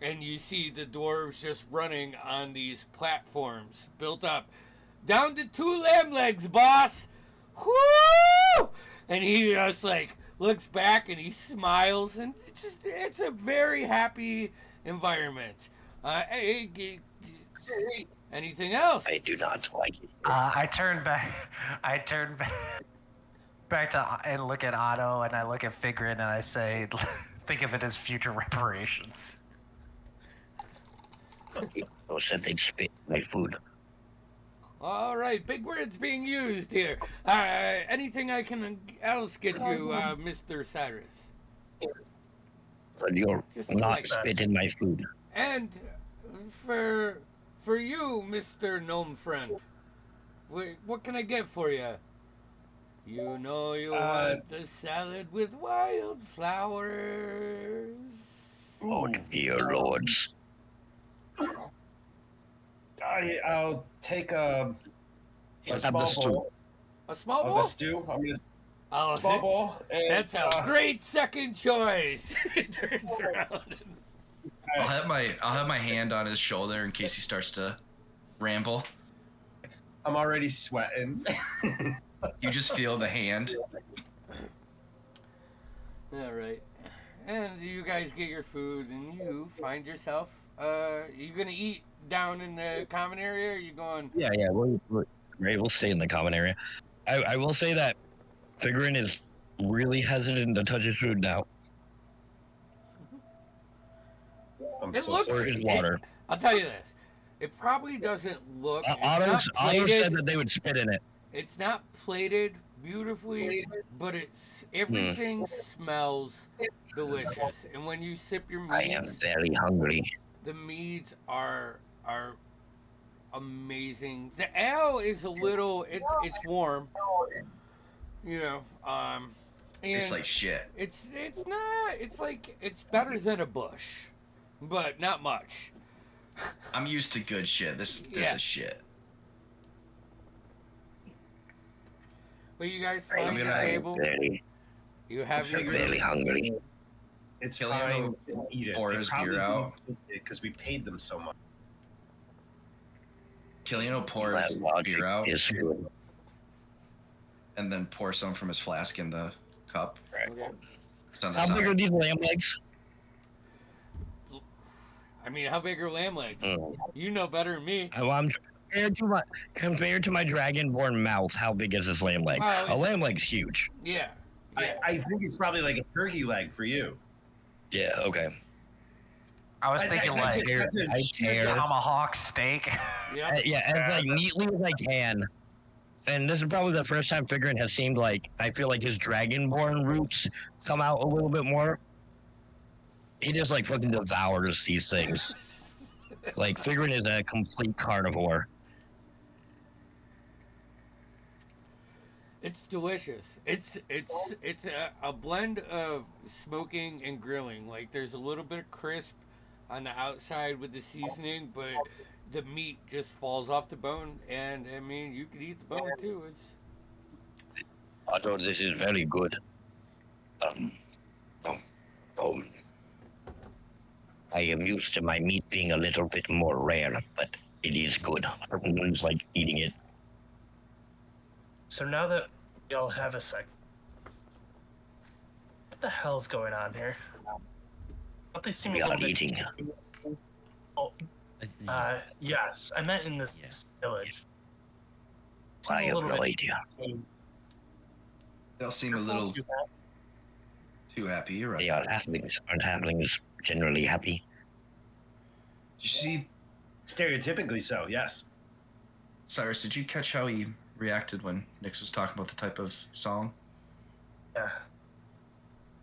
and you see the dwarves just running on these platforms built up. Down to 2 lamb legs, boss. Whoo! And he just like looks back and he smiles, and it's a very happy environment. Anything else? I do not like it. I turn back. I turn back to and look at Otto, and I look at Figrin, and I say, "Think of it as future reparations." Or said they'd spit my food. All right, big words being used here. Anything I can else get you, Mr. Cyrus? But you're Just not like that. spitting my food. And for you, Mr. Gnome Friend, what can I get for you? You know you want the salad with wildflowers. Oh dear lords. I'll take a Have small the stew. bowl A small of bowl? the stew. I'm gonna Oh, small bowl. And, that's a great second choice. He turns around. I'll have my hand on his shoulder in case he starts to ramble. I'm already sweating. You just feel the hand. All right. And you guys get your food, and you find yourself. You gonna eat down in the common area? Or are you going? Yeah, we'll stay in the common area. I will say that Figrin is really hesitant to touch his food now. I'm It so looks. sorry. Or his water. I'll tell you this. It probably doesn't look. It's Otto not said plated. that they would spit in it. It's not plated beautifully, but everything smells delicious. And when you sip your I am meads, very hungry. the meads are amazing. The ale is a little. It's warm. You know. And It's like shit. It's not. It's like it's better than a bush, but not much. I'm used to good shit. This Yeah. is shit. But you guys I find your gonna- table. You have I'm very your. hungry. It's Killian fine. will Just eat it. pour They his probably beer didn't out. spit it because we paid them so much. Killian will pour That his logic beer out is good. and then pour some from his flask in the cup. Okay. It's on the How big side. are these lamb legs? I mean, how big are lamb legs? Mm. You know better than me. I'm compared to my dragonborn mouth. How big is this lamb leg? Well, A it's- lamb leg's huge. Yeah. Yeah. I think it's probably like a turkey leg for you. Yeah. Okay. I was thinking like I tear. tomahawk steak. Yeah. Yeah, as like neatly as I can. And this is probably the first time Figurin has seemed like I feel like his dragonborn roots come out a little bit more. He just like fucking devours these things. Like Figurin is a complete carnivore. It's delicious. It's a blend of smoking and grilling. Like there's a little bit of crisp on the outside with the seasoning, but the meat just falls off the bone. And I mean, you could eat the bone too. It's Although this is very good. I am used to my meat being a little bit more rare, but it is good. Everyone's like eating it. So now that y'all have a sec, what the hell's going on here? Don't they seem We a are little bit... eating. Oh, yes, I meant in this village. Seem I a have little no bit- idea. They'll seem a little too happy. You're right. They are halflings. Aren't halflings generally happy? Did you see, Stereotypically so, yes. Cyrus, did you catch how he reacted when Nix was talking about the type of song? Yeah.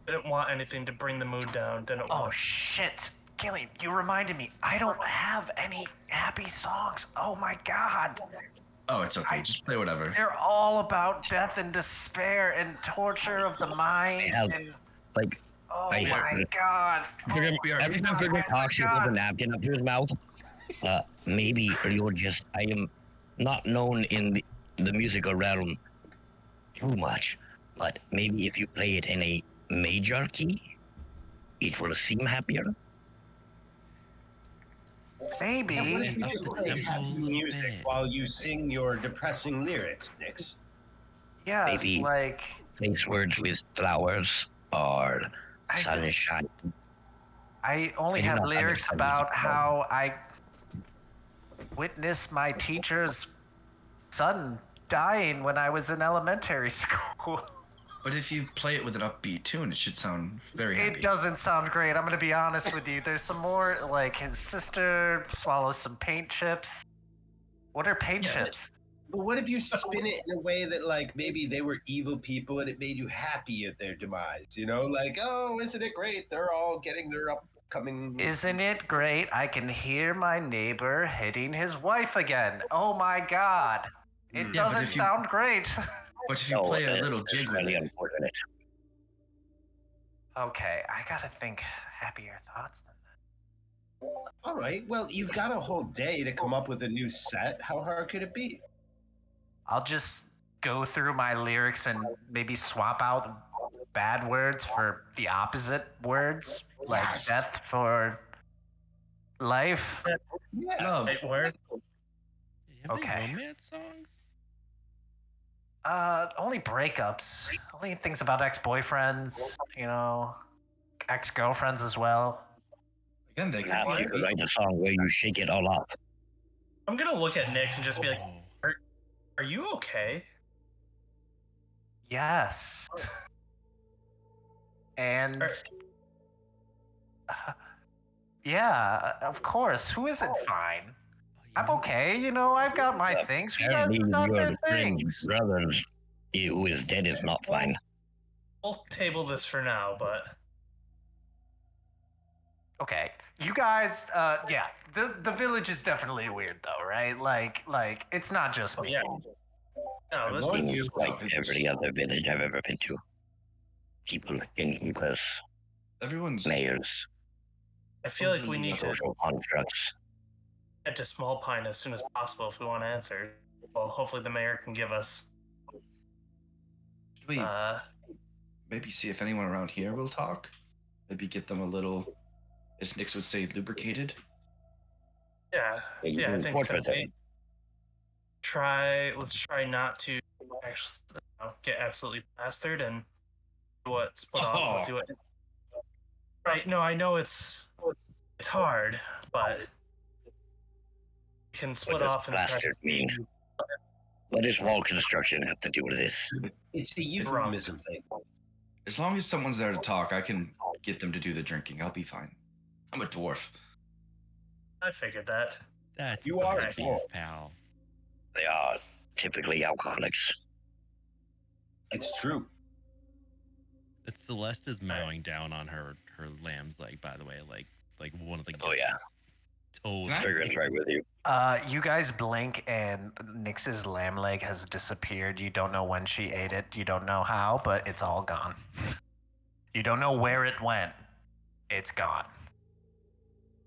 Didn't want anything to bring the mood down. Didn't Oh want... shit, Gillian, you reminded me. I don't have any happy songs. Oh my god. Oh, it's okay. Just play whatever. They're all about death and despair and torture of the mind. Yeah. And, Like, oh I my have- god. every time Figurin talks, he puts a napkin up to his mouth. Maybe you're just. I am not known in the musical realm too much, but maybe if you play it in a major key, it will seem happier. Maybe. What if you up just the play tempo a happy little music bit. while you sing your depressing lyrics, Nix? Yes, Maybe. like Place words with flowers or I just- sunshine. I only I do have not lyrics understand about music. how I witnessed my teacher's son dying when I was in elementary school. But if you play it with an upbeat tune, it should sound very happy. It doesn't sound great. I'm gonna be honest with you. There's some more like his sister swallows some paint chips. What are paint Yeah. chips? But what if you spin it in a way that, like, maybe they were evil people and it made you happy at their demise? You know, like, oh, isn't it great? They're all getting their upcoming. Isn't it great? I can hear my neighbor hitting his wife again. Oh my god. It Yeah, but doesn't if you- sound great. But if you No, play a that- little that's jig with really it, unfortunate. Okay, I gotta think happier thoughts than that. All right. Well, you've got a whole day to come up with a new set. How hard could it be? I'll just go through my lyrics and maybe swap out bad words for the opposite words, like Yes. death for life. Yeah. love. Wait, where? Do you have Okay. any romance songs? Only breakups. Only things about ex-boyfriends, you know, ex-girlfriends as well. Again, they could Perhaps be you could happy. write a song where you shake it all off. I'm gonna look at Nix and just be like, Oh. "Are you okay?" Yes. And Or- yeah, of course. Who isn't fine? I'm okay, you know, I've got my things. You guys Apparently, have got your their friend things. brother who is dead is not fine. We'll table this for now, but Okay, you guys, yeah, the village is definitely weird though, right? Like it's not just me. yeah. No, this Lord, is you- Seems like every other village I've ever been to. People, innkeepers, Everyone's mayors, I feel like we need to social constructs. get to Small Pine as soon as possible if we want to answer. Well, hopefully the mayor can give us. Should we maybe see if anyone around here will talk? Maybe get them a little, as Nix would say, lubricated. Yeah, Yeah, you yeah, I can think portrait so. them. let's try not to actually get absolutely plastered and split off. Let's see what. Right? No, I know it's hard, but we can What split does off and try. plastered mean? What does wall construction have to do with this? It's a euphemism thing. As long as someone's there to talk, I can get them to do the drinking. I'll be fine. I'm a dwarf. I figured that. That's You are the a case, pal. They are typically alcoholics. It's true. It's Celeste is mowing down on her lamb's leg, by the way, like one of the. Oh, yeah. Totally. Figure's right with you. You guys blink and Nyx's lamb leg has disappeared. You don't know when she ate it. You don't know how, but it's all gone. You don't know where it went. It's gone.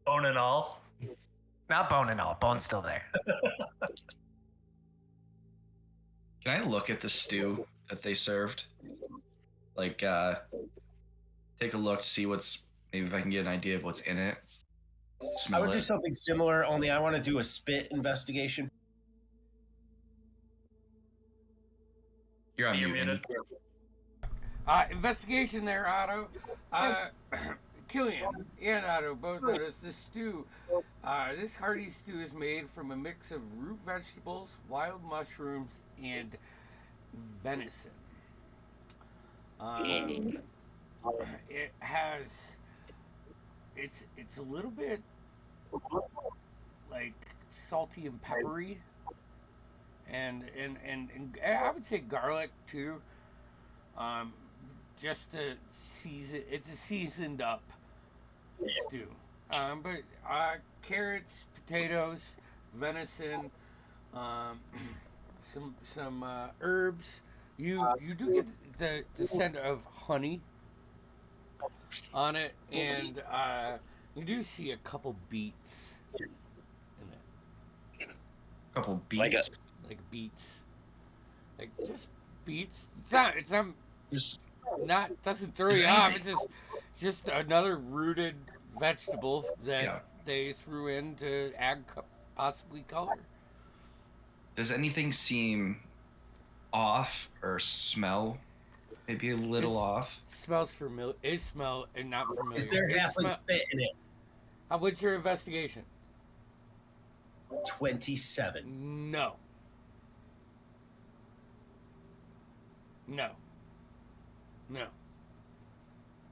Bone and all. Not bone and all. Bone's still there. Can I look at the stew that they served? Like, take a look, see maybe if I can get an idea of what's in it. Smell I would it. do something similar, only I want to do a spit investigation. You're on You're mute. muted. Investigation there, Otto. Killian and Otto both noticed this stew. This hearty stew is made from a mix of root vegetables, wild mushrooms, and venison. It has. It's a little bit like salty and peppery, and I would say garlic too. Just to season, it's a seasoned up stew. But carrots, potatoes, venison, some herbs. You do get the scent of honey on it, and you do see a couple beets in it. Couple Like beets. Like beets, like just beets. It's not doesn't throw you off. It's just another rooted vegetable that they threw in to add possibly color. Does anything seem off or smell maybe a little off? Smells familiar. It smell and not familiar. Is there halfling spit in it? What's your investigation? 27. No.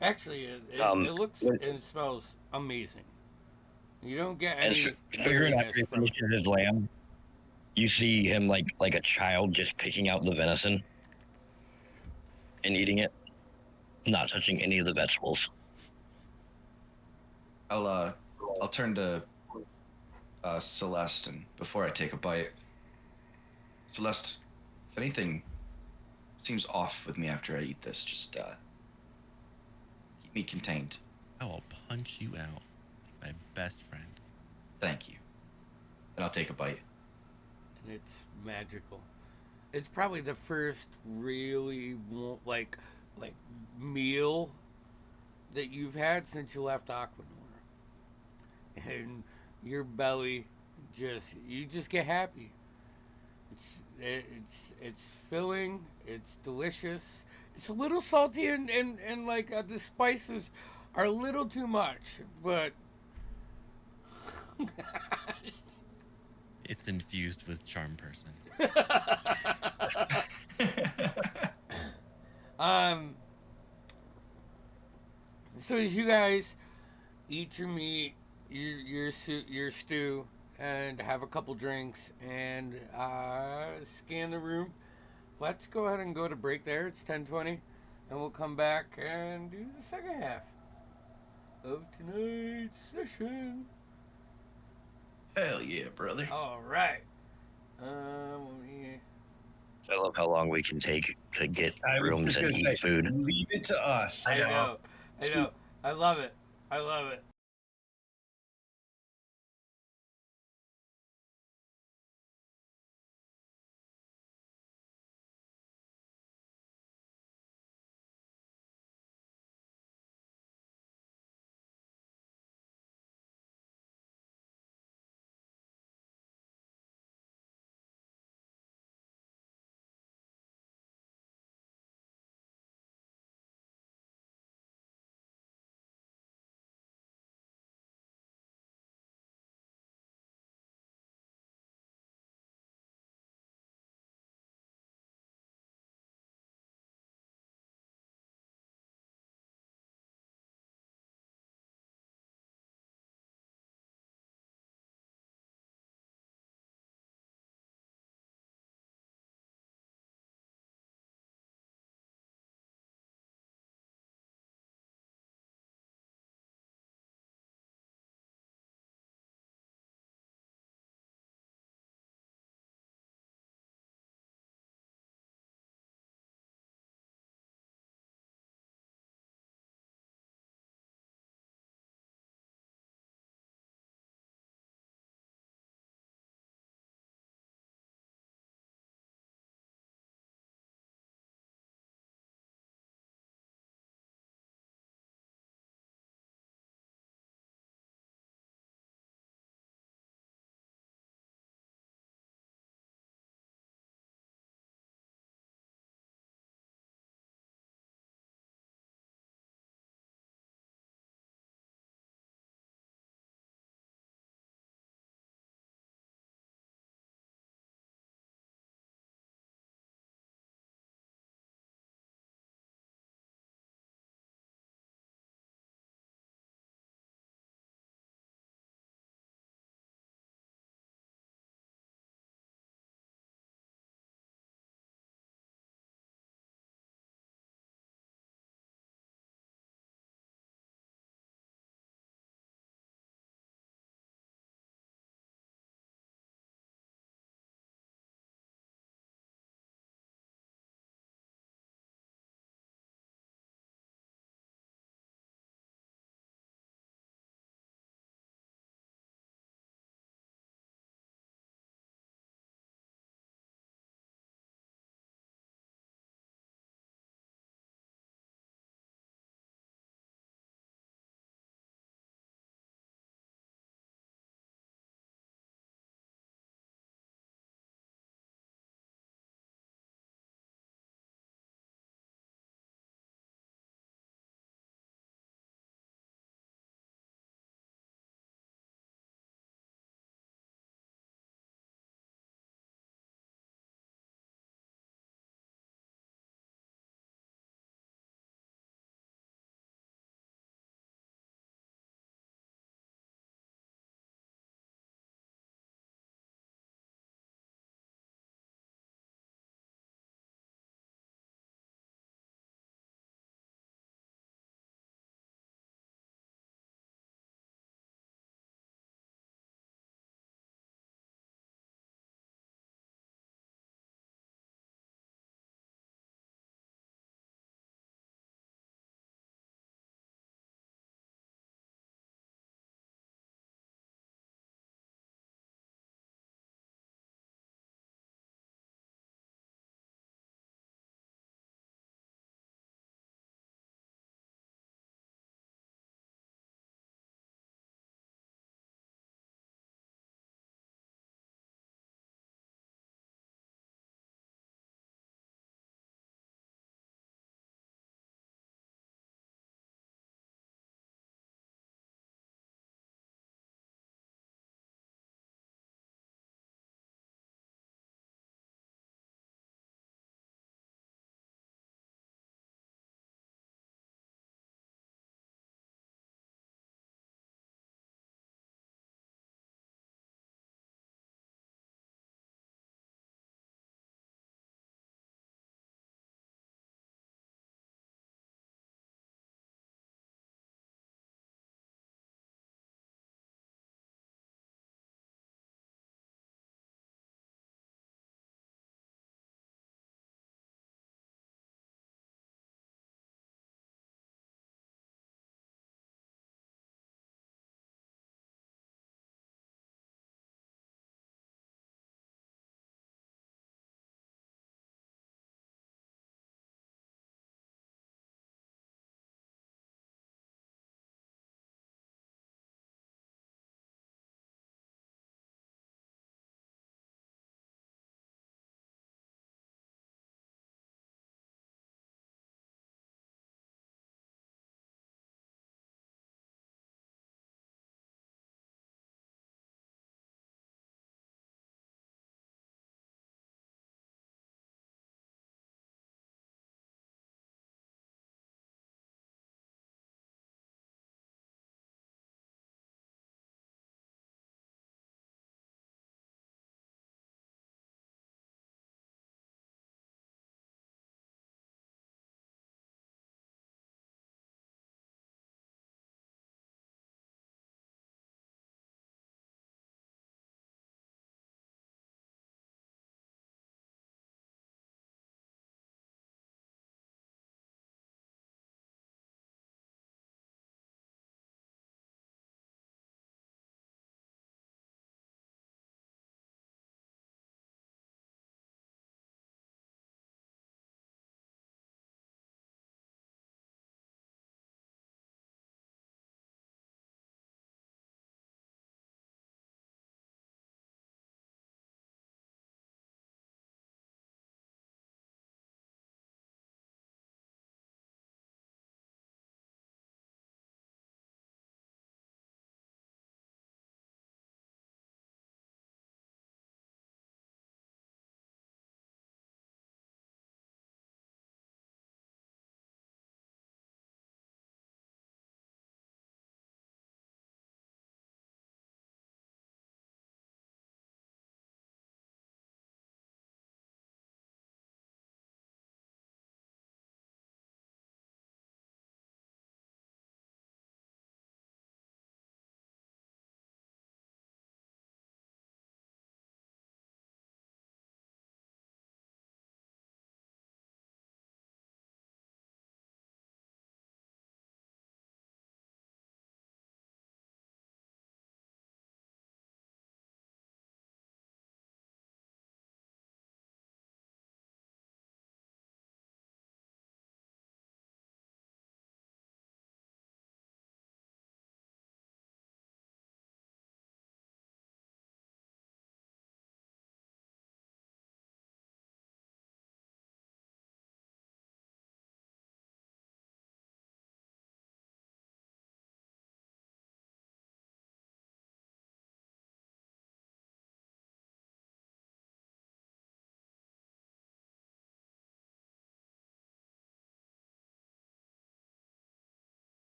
Actually, it looks and it smells amazing. You don't get any. Figuring after he from it. finishes his lamb, you see him like a child just picking out the venison and eating it, not touching any of the vegetables. I'll turn to Celeste, and before I take a bite, Celeste, if anything seems off with me after I eat this, just keep me contained. I will punch you out, like my best friend. Thank you. And I'll take a bite. And it's magical. It's probably the first really like meal that you've had since you left Aquanor, and your belly you just get happy. It's filling. It's delicious. It's a little salty and like the spices are a little too much, but It's infused with charm person. So as you guys eat your meat, your stew, and have a couple drinks and scan the room, let's go ahead and go to break there. It's 10:20, and we'll come back and do the second half of tonight's session. Hell yeah, brother. All right. I love how long we can take to get rooms and eat food. Leave it to us. I know. I love it.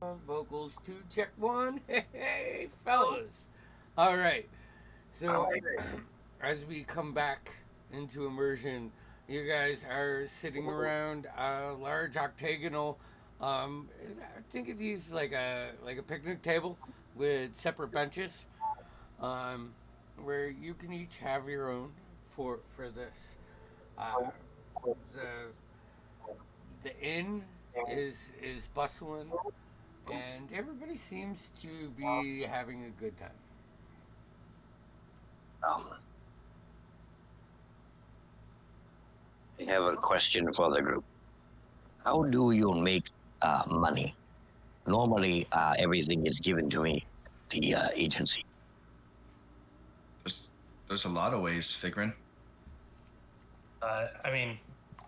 Vocals 2, check 1. Hey, fellas. All right. So, as we come back into immersion, you guys are sitting around a large octagonal. Think of these like a picnic table with separate benches, um, where you can each have your own for this. Uh, the the inn is bustling, and everybody seems to be having a good time. Um, I have a question for the group. How do you make money? Normally, everything is given to me, the agency. There's a lot of ways, Figrin. I mean,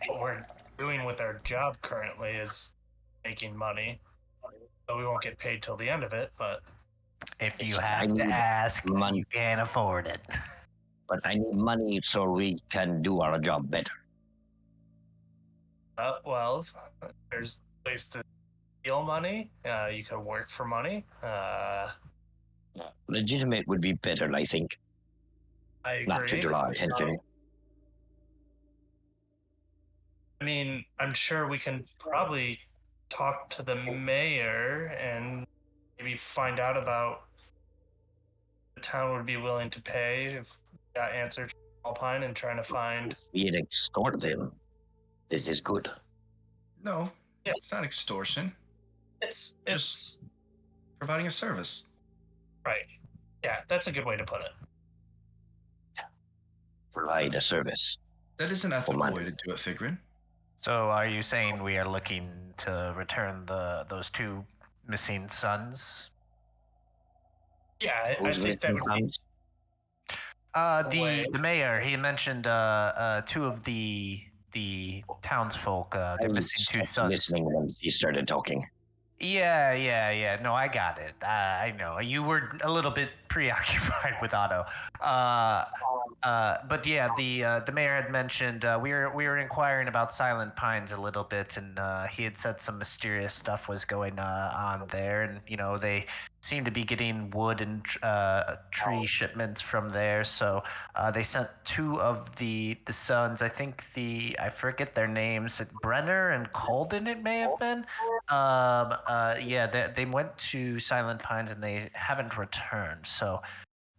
what we're doing with our job currently is making money. So we won't get paid till the end of it, but If you I have to need ask, money. you can't afford it. But I need money so we can do our job better. well, there's ways to steal money. You can work for money. Legitimate would be better, I think, I agree. not to draw attention. I mean, I'm sure we can probably talk to the mayor and maybe find out about the town would be willing to pay if we got answered from Alpine and trying to find. We extort them. This is good. No, Yeah. it's not extortion. It's Just providing a service. right. Yeah, that's a good way to put it. Provide a service. That is an ethical money. way to do it, Figrin. So, are you saying we are looking to return those two missing sons? Yeah, I Who's think that would be. comes? The mayor, he mentioned two of the townsfolk. They're missing two sons. Listening when he started talking. Yeah. No, I got it. I know you were a little bit preoccupied with Otto. But yeah, the mayor had mentioned we were inquiring about Silent Pines a little bit, and he had said some mysterious stuff was going on there, and they seem to be getting wood and tree shipments from there. So they sent two of the sons. I think I forget their names. Brenner and Colden. It may have been. They went to Silent Pines and they haven't returned. So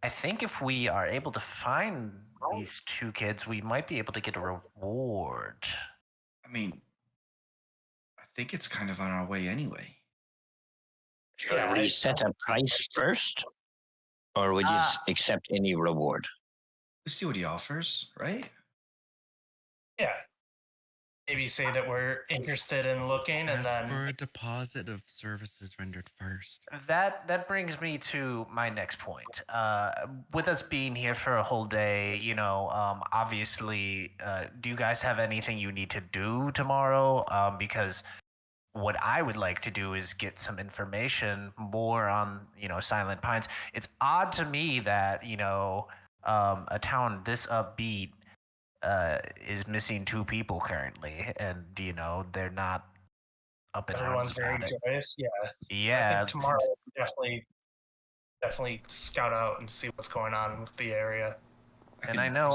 I think if we are able to find these two kids, we might be able to get a reward. I mean, I think it's kind of on our way anyway. Should we set a price first? Or we just accept any reward? We see what he offers, right? Yeah. Maybe say that we're interested in looking, and Ask then for a deposit of services rendered first. That brings me to my next point. With us being here for a whole day, obviously, do you guys have anything you need to do tomorrow? Because what I would like to do is get some information more on, Silent Pines. It's odd to me that, a town this upbeat is missing two people currently, and they're not up in everyone's arms very about it. joyous. Yeah. Yeah, I think tomorrow we'll definitely scout out and see what's going on with the area. and I know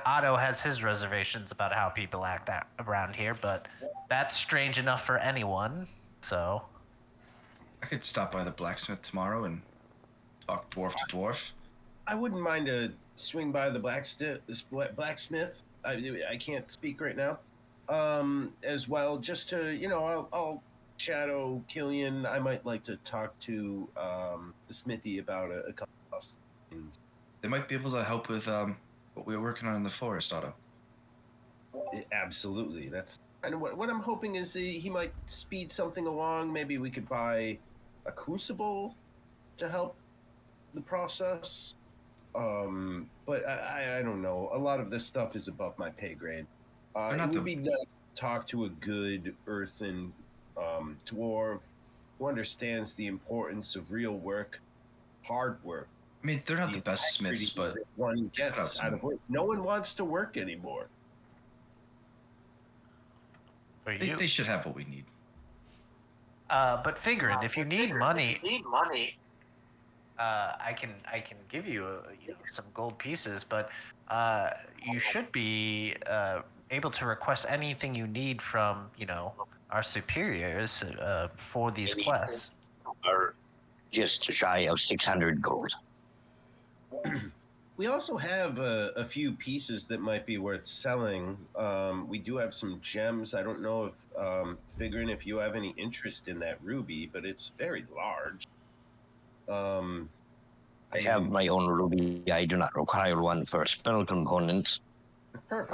Otto has his reservations about how people act around here, but that's strange enough for anyone. So I could stop by the blacksmith tomorrow and talk dwarf to dwarf. I wouldn't mind a swing by the blacksmith. I can't speak right now. As well, just to I'll shadow Killian. I might like to talk to the smithy about a couple of things. They might be able to help with what we were working on in the forest, Otto. Absolutely, that's kind of what I'm hoping is he might speed something along. Maybe we could buy a crucible to help the process. But I don't know. A lot of this stuff is above my pay grade. It would be nice to talk to a good earthen dwarf who understands the importance of real work, hard work. I mean, they're not the best smiths, but one gets out of work. No one wants to work anymore. They should have what we need. But Figrin, if you need money, I can give you some gold pieces, but you should be able to request anything you need from our superiors for these quests. Or just shy of 600 gold. We also have a few pieces that might be worth selling. We do have some gems. I don't know if, figuring if you have any interest in that ruby, but it's very large. I have my own ruby. I do not require one for spell components. Perfect.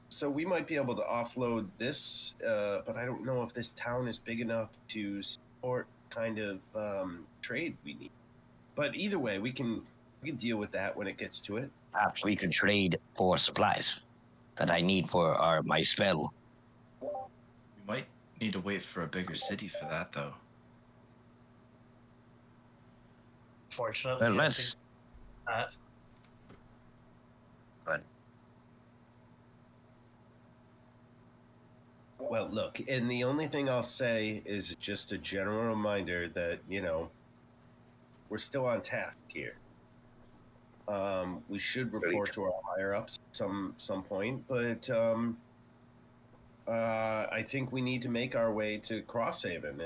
So we might be able to offload this, but I don't know if this town is big enough to support kind of trade we need. But either way, we can deal with that when it gets to it. Perhaps we could trade for supplies that I need for my spell. We might need to wait for a bigger city for that, though. Fortunately, Well, I let's. think that But Well, look, and the only thing I'll say is just a general reminder that, we're still on task here. We should report to our higher ups some point, but I think we need to make our way to Crosshaven.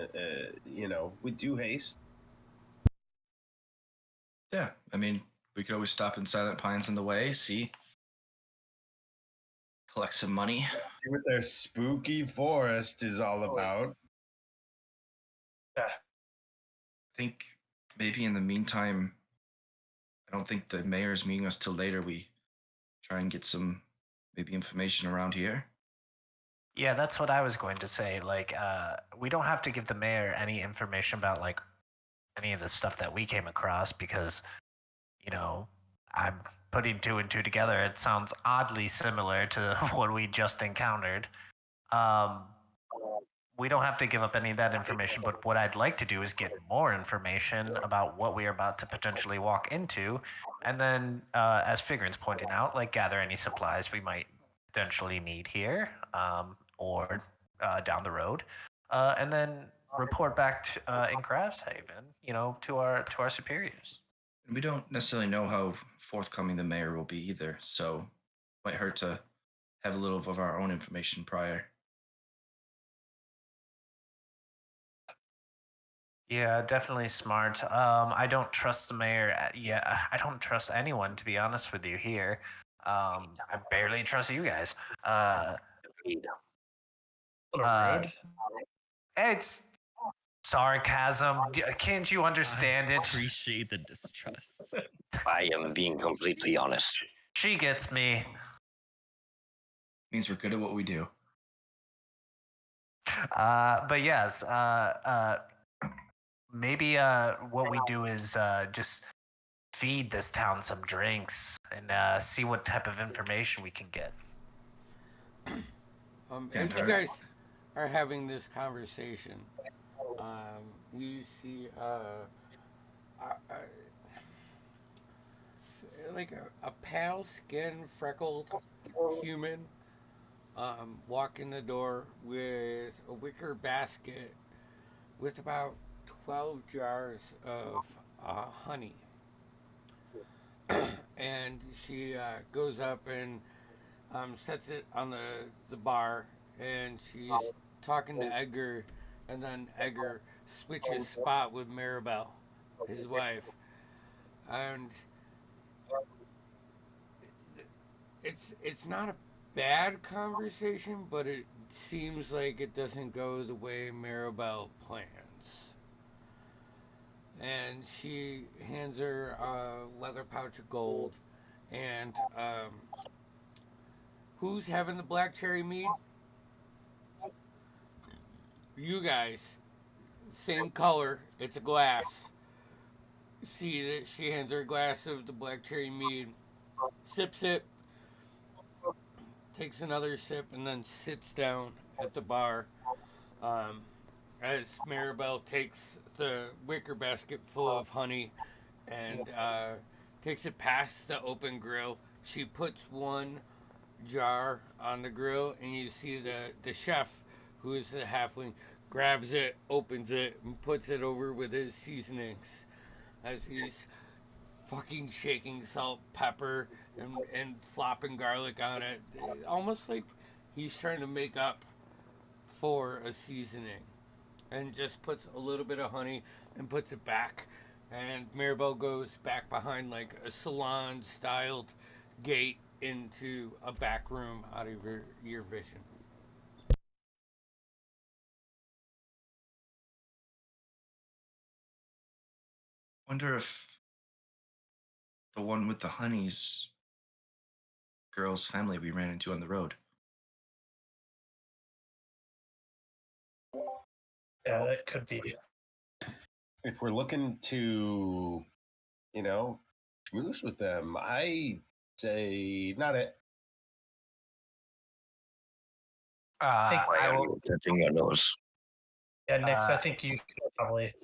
With due haste. Yeah, I mean, we could always stop in Silent Pines on the way, collect some money. See what their spooky forest is all about. I think maybe in the meantime, I don't think the mayor's meeting us till later. We try and get some maybe information around here. Yeah, that's what I was going to say. Like, we don't have to give the mayor any information about like any of the stuff that we came across because, I'm putting two and two together. It sounds oddly similar to what we just encountered. We don't have to give up any of that information, but what I'd like to do is get more information about what we are about to potentially walk into, and then, as Figurin's pointing out, like gather any supplies we might potentially need here, or down the road, and then report back to, in Craftshaven, to our superiors. And we don't necessarily know how forthcoming the mayor will be either, so it might hurt to have a little of our own information prior. Yeah, definitely smart. I don't trust the mayor. Yeah, I don't trust anyone, to be honest with you here. I barely trust you guys. little Uh, rude. It's sarcasm. Can't you understand I it? appreciate the distrust. I am being completely honest. She gets me. Means we're good at what we do. But yes, maybe what we do is just feed this town some drinks and see what type of information we can get. As you guys are having this conversation, you see like a pale skinned, freckled human walk in the door with a wicker basket with about 12 jars of honey. And she goes up and sets it on the bar, and she's talking to Edgar, and then Edgar switches spot with Maribel, his wife, and it's not a bad conversation, but it seems like it doesn't go the way Maribel plans. And she hands her a leather pouch of gold, and who's having the black cherry mead? You guys. Same color. It's a glass. See that she hands her a glass of the black cherry mead. Sips it. Takes another sip and then sits down at the bar. As Maribel takes the wicker basket full of honey and takes it past the open grill. She puts one jar on the grill, and you see the chef, who is the halfling, grabs it, opens it, and puts it over with his seasonings as he's fucking shaking salt, pepper, and flopping garlic on it. Almost like he's trying to make up for a seasoning. And just puts a little bit of honey and puts it back. And Maribel goes back behind like a salon styled gate into a back room out of your vision. Wonder if the one with the honey's girl's family we ran into on the road. Yeah, that could be. If we're looking to, schmooze with them, I say not it. I will. Touching your nose. Yeah, Nix, I think you should probably.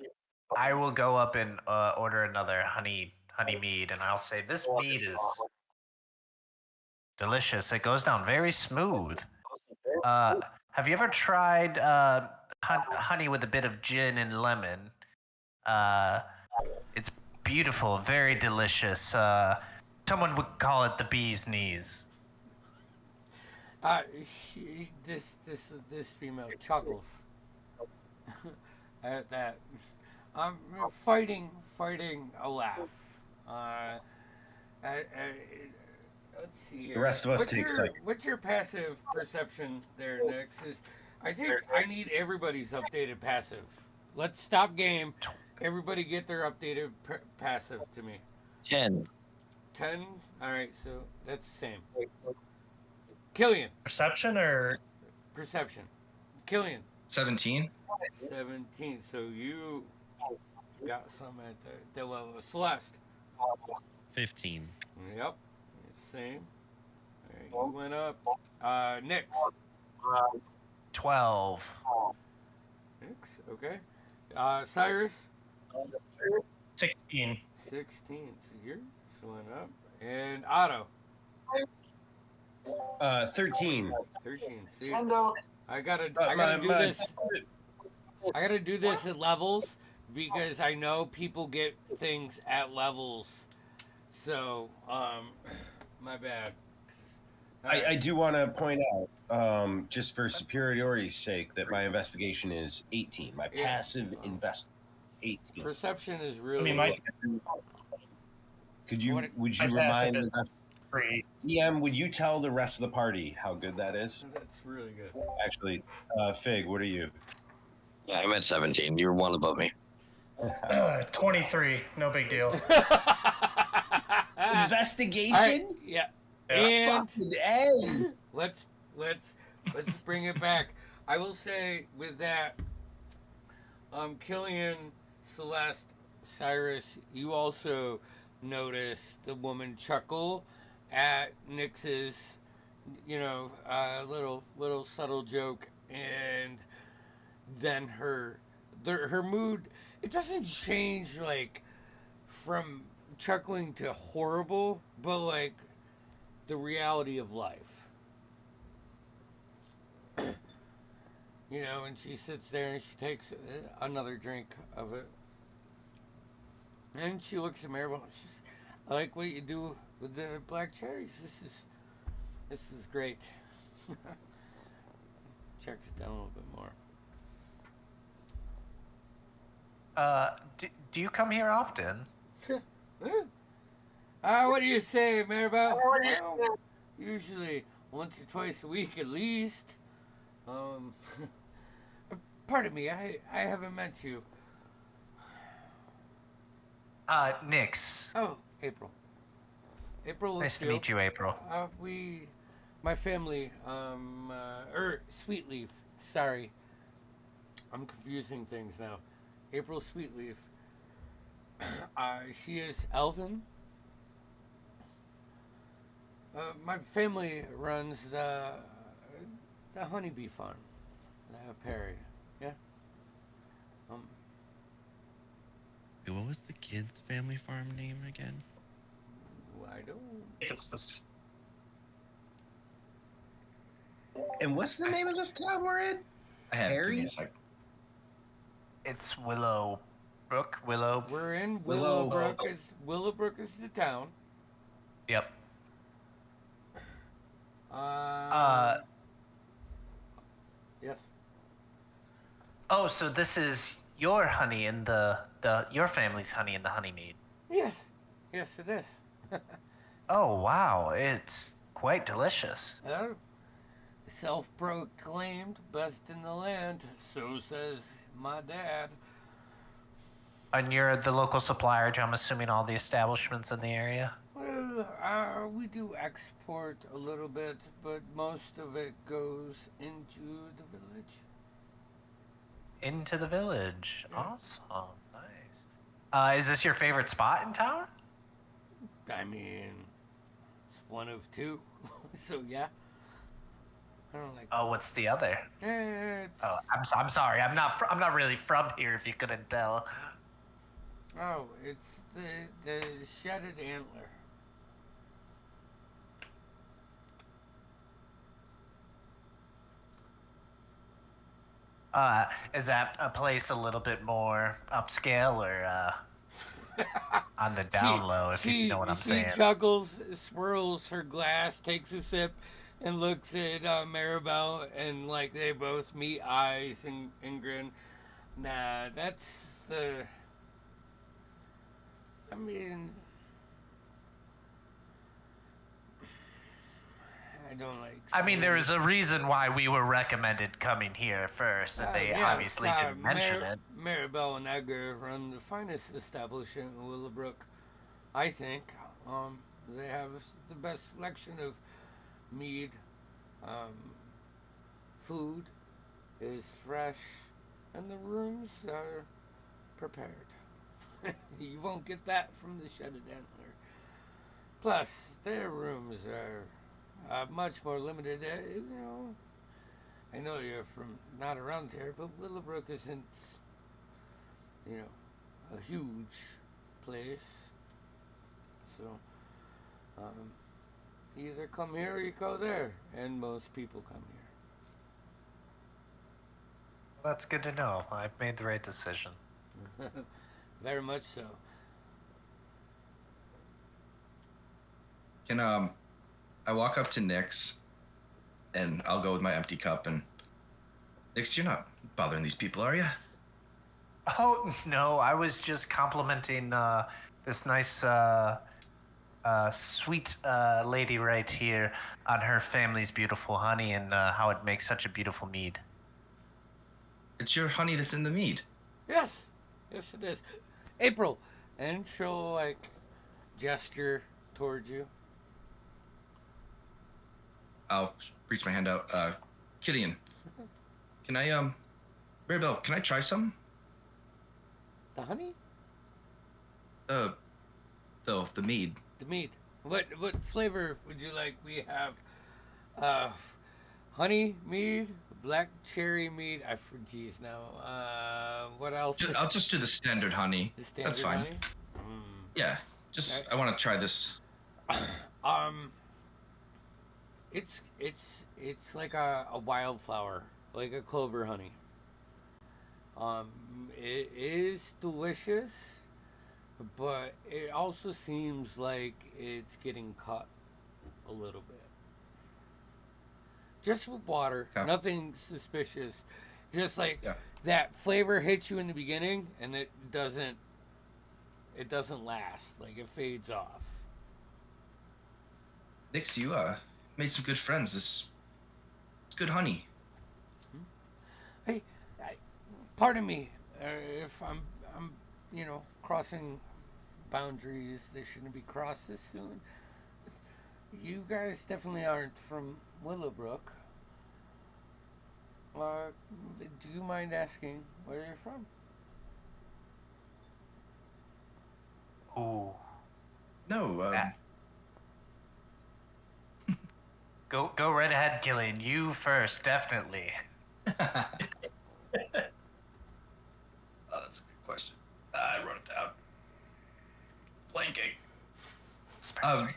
I will go up and order another honey mead, and I'll say this mead is delicious. It goes down very smooth. Have you ever tried honey with a bit of gin and lemon? It's beautiful, very delicious. Someone would call it the bee's knees. This female chuckles at that. I'm fighting a laugh. Let's see here. The rest of us take second. What's your passive perception there, Nix? I think I need everybody's updated passive. Let's stop game. Everybody get their updated passive to me. 10. 10? All right, so that's the same. Killian. Perception or? Perception. Killian. 17. 17. So you got some at the level of Celeste. 15. Yep. Same. All right, you went up. Nix. 12. Nix, okay. Cyrus. 16. 16. So yours went up. And Otto. 13. 13. See, I gotta do this. I gotta do this at levels because I know people get things at levels. So, my bad. I do want to point out, just for superiority's sake, that my investigation is 18. My passive invest 18. Perception is I really. mean, my would you my remind passive is the 3. DM? Would you tell the rest of the party how good that is? That's really good. Actually, Fig, what are you? Yeah, I'm at 17. You're one above me. 23. No big deal. Investigation? Right, yeah. And A. let's bring it back. I will say with that, Killian, Celeste, Cyrus, you also notice the woman chuckle at Nix's, little subtle joke, and then her mood. It doesn't change like from chuckling to horrible, but like the reality of life. And she sits there and she takes another drink of it. And she looks at Maribel. She's, I like what you do with the black cherries. This is great. Checks it down a little bit more. Do you come here often? What do you say, Maribel? Usually once or twice a week at least. Pardon me, I haven't met you. Nix. Oh, April. April. Nice to meet you, April. My family, Sweetleaf. Sorry, I'm confusing things now. April Sweetleaf. She is Elven. My family runs the honeybee farm, Perry. Yeah. What was the kid's family farm name again? I don't. It's this. And what's the name of this town we're in? I have. Harry? Give me a sec. It's Willowbrook. Willow. We're in Willow- Willowbrook. Willowbrook is the town. Yep. Yes. Oh, so this is your honey in the your family's honey in the honeymead. Yes. Yes, it is. Oh wow, it's quite delicious. Self-proclaimed best in the land. So says my dad. And you're the local supplier to, I'm assuming, all the establishments in the area? Well, we do export a little bit, but most of it goes into the village. Into the village. Yeah. Awesome. Nice. Is this your favorite spot in town? I mean, it's one of two. So yeah. I don't like. Oh, what's the other? It's, Oh, I'm sorry. I'm not really from here. If you couldn't tell. oh, it's the shedded antler. Is that a place a little bit more upscale or on the down low? If you know what I'm saying. She chuckles, swirls her glass, takes a sip, and looks at Maribel, and like they both meet eyes and grin. Nah, that's the. I mean, I don't like. I mean, there is a reason why we were recommended coming here first, and they obviously didn't mention it. Maribel and Edgar run the finest establishment in Willowbrook, I think. They have the best selection of mead. Food is fresh, and the rooms are prepared. You won't get that from the Shedded Antler. Plus, their rooms are much more limited. I know you're from not around here, but Willowbrook isn't, a huge place. So, either come here or you go there, and most people come here. That's good to know. I've made the right decision. Very much so. Can I walk up to Nyx, and I'll go with my empty cup, and Nyx, you're not bothering these people, are you? Oh no, I was just complimenting this nice, sweet lady right here on her family's beautiful honey and how it makes such a beautiful mead. It's your honey that's in the mead. Yes, yes it is. April, and she'll gesture towards you. I'll reach my hand out. Killian, can I Maribel, can I try some? The honey? The mead. The mead. What flavor would you like? We have honey mead, black cherry mead. Geez now. What else? I'll just do the standard honey. The standard That's fine. honey? Yeah, just I want to try this. It's like a wildflower, like a clover honey. It is delicious, but it also seems like it's getting cut a little bit. Just with water, Okay. nothing suspicious. Just like that flavor hits you in the beginning, and it doesn't last. Like it fades off. Nyx, you made some good friends. It's good honey. Hey, pardon me if I'm crossing boundaries that shouldn't be crossed this soon. You guys definitely aren't from Willowbrook. Do you mind asking where you're from? Ooh. No, Go right ahead, Killian. You first, definitely. Oh, that's a good question. I wrote it down. Blanking. Spring.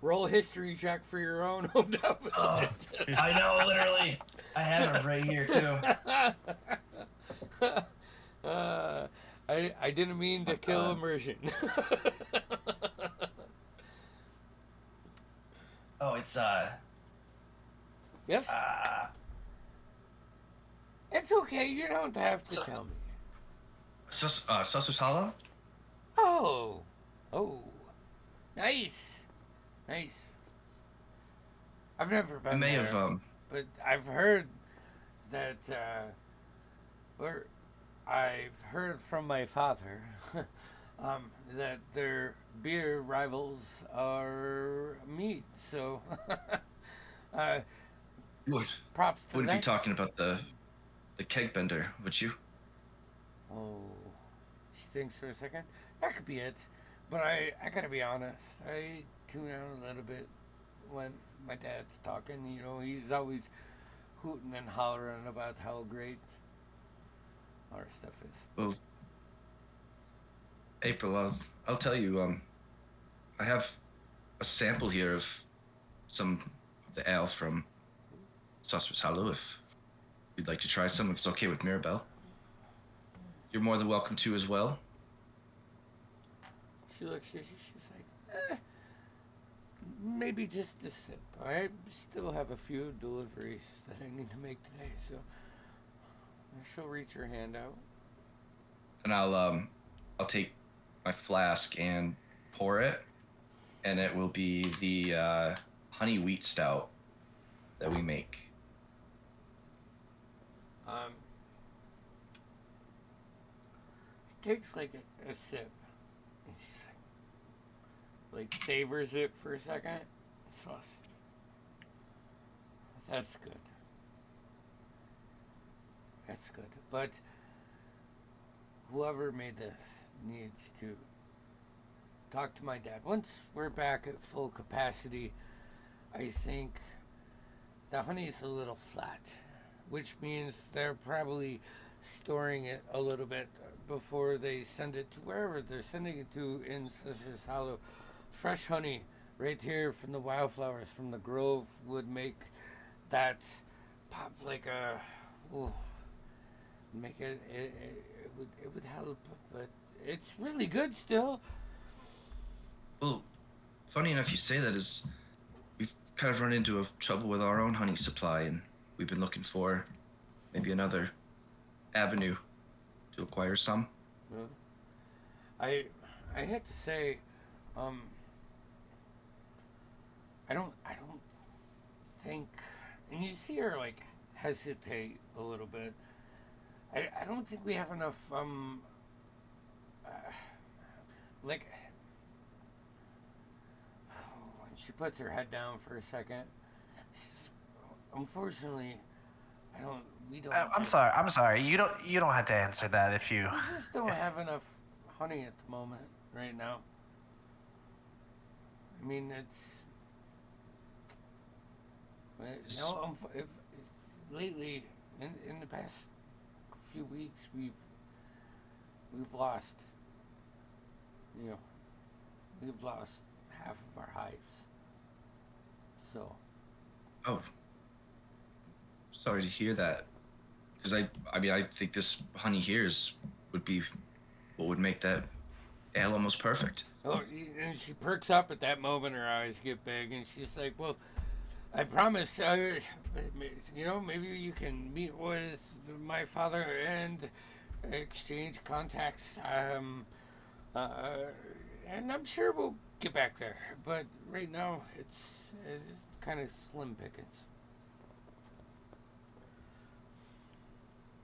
Roll a history check for your own hometown Oh, village. I know, literally. I have it right here too. I didn't mean to kill immersion. Oh, it's Yes? It's okay. You don't have to tell me. Susser's Hollow? Oh. Oh. Nice. Nice. I've never been I may there, have, but I've heard that, or I've heard from my father that their beer rivals are meat. So, would, props to wouldn't that. be talking about the keg bender, would you? Oh, she thinks for a second. That could be it. But I gotta be honest. I tune out a little bit when my dad's talking. You know, he's always hooting and hollering about how great our stuff is. Well, April, I'll tell you. I have a sample here of some of the ale from Susser's Hollow. If you'd like to try some, if it's okay with Mirabelle, you're more than welcome to as well. She looks, she's like, maybe just a sip. I still have a few deliveries that I need to make today, so she'll reach her hand out. And I'll take my flask and pour it, and it will be the honey wheat stout that we make. She takes like a sip, and she's like savors it for a second. Sauce. That's good. That's good. But whoever made this needs to talk to my dad. Once we're back at full capacity, I think the honey's a little flat, which means they're probably storing it a little bit before they send it to wherever they're sending it to in Susser's Hollow. Fresh honey right here from the wildflowers from the grove would make that pop like a make it would help, but it's really good still. Well, funny enough you say that, is we've kind of run into a trouble with our own honey supply, and we've been looking for maybe another avenue to acquire some. Well, I have to say, I don't think, and you see her like hesitate a little bit. I don't think we have enough like when she puts her head down for a second. Unfortunately, we don't. I'm sorry. You don't have to answer that if you. We just don't have enough honey at the moment right now. I mean, if lately in the past few weeks we've lost, we've lost half of our hives. So. Oh, sorry to hear that. Because I mean, I think this honey here would be what would make that ale almost perfect. Oh, and she perks up at that moment. Her eyes get big, and she's like, "Well, I promise. Maybe you can meet with my father and exchange contacts. And I'm sure we'll get back there. But right now, it's kind of slim pickings."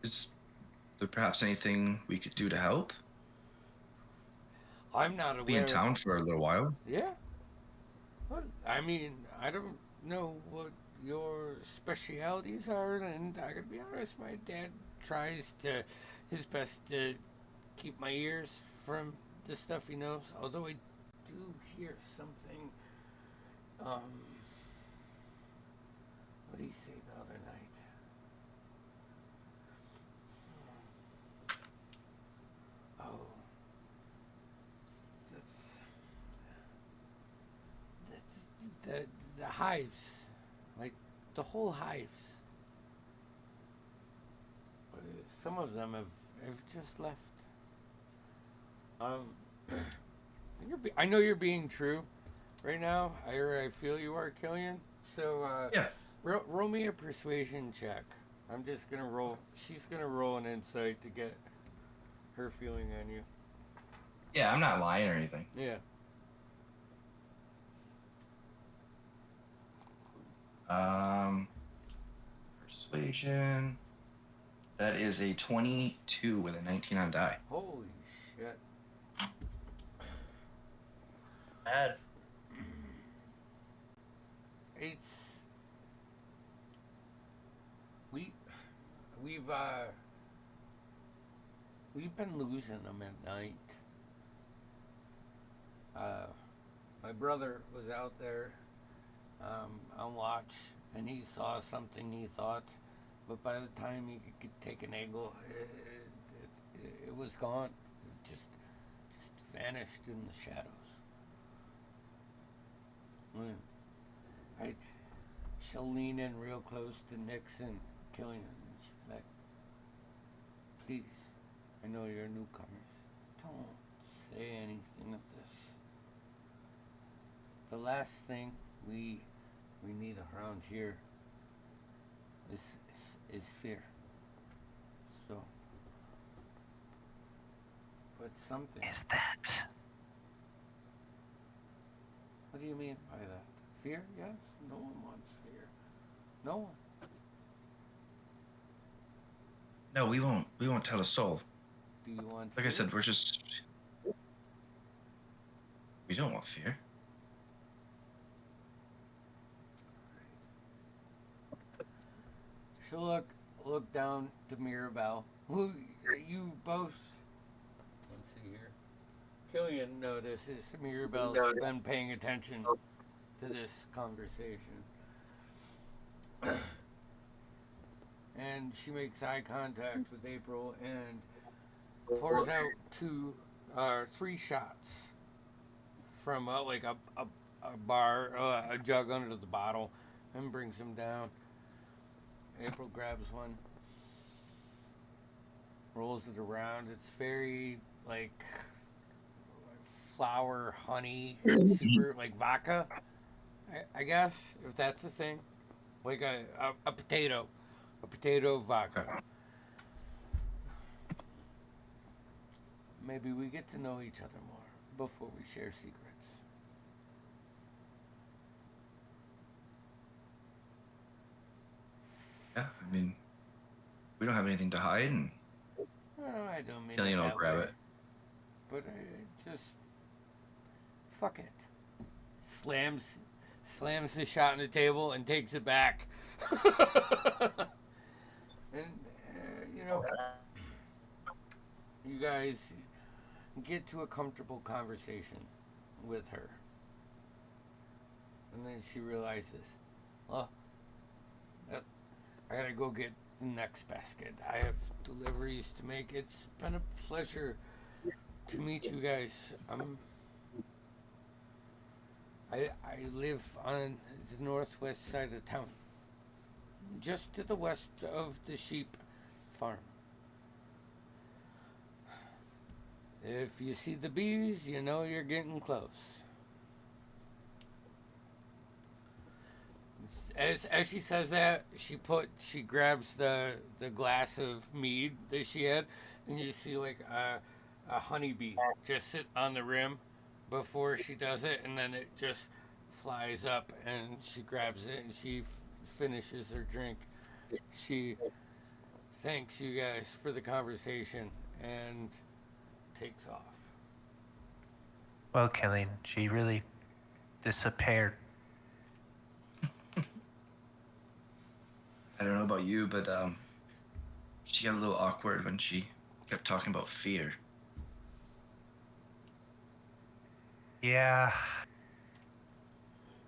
Is there perhaps anything we could do to help? I'm not aware. Be in town for a little while. Yeah. Well, I mean, I don't know what your specialities are, and I gotta be honest, my dad tries his best to keep my ears from the stuff he knows. Although I do hear something. What did he say the other night? Oh. the hives, like the whole hives. Some of them have just left. I know you're being true right now. I feel you are, Killian. So Yeah. roll me a persuasion check. I'm just gonna roll. She's gonna roll an insight to get her feeling on you. Yeah, I'm not lying or anything. Yeah. Persuasion. That is a 22 with a 19 on die. Holy shit. Bad. It's we've been losing them at night. My brother was out there on watch, and he saw something he thought, but by the time he could take an angle, it was gone. It just vanished in the shadows. She'll lean in real close to Nixon, Killian, and she's like, please, I know you're newcomers. Don't say anything of this. The last thing we need around here is fear. So, but something. Is that? What do you mean by that? Fear? Yes. No one wants fear. No one. No, we won't tell a soul. Do you want Like fear? I said, we don't want fear. She'll look down to Mirabelle. Who you both? Let's see here. Killian notices Mirabelle's been paying attention to this conversation. And she makes eye contact with April and pours out 3 shots from like a bar, a jug under the bottle, and brings them down. April grabs one, rolls it around. It's very like flour, honey, super like vodka, I guess, if that's a thing. Like a potato vodka. Maybe we get to know each other more before we share secrets. Yeah, I mean, we don't have anything to hide, and I don't mean Killian it will that grab way, it. but I just fuck it. Slams the shot on the table and takes it back. And you guys get to a comfortable conversation with her, and then she realizes, well, I gotta go get the next basket. I have deliveries to make. It's been a pleasure to meet you guys. I live on the northwest side of town, just to the west of the sheep farm. If you see the bees, you know you're getting close. As she says that, she grabs the glass of mead that she had, and you see like a honeybee just sit on the rim before she does it, and then it just flies up, and she grabs it and she finishes her drink. She thanks you guys for the conversation and takes off. Well, Killian, she really disappeared. I don't know about you, but she got a little awkward when she kept talking about fear. Yeah.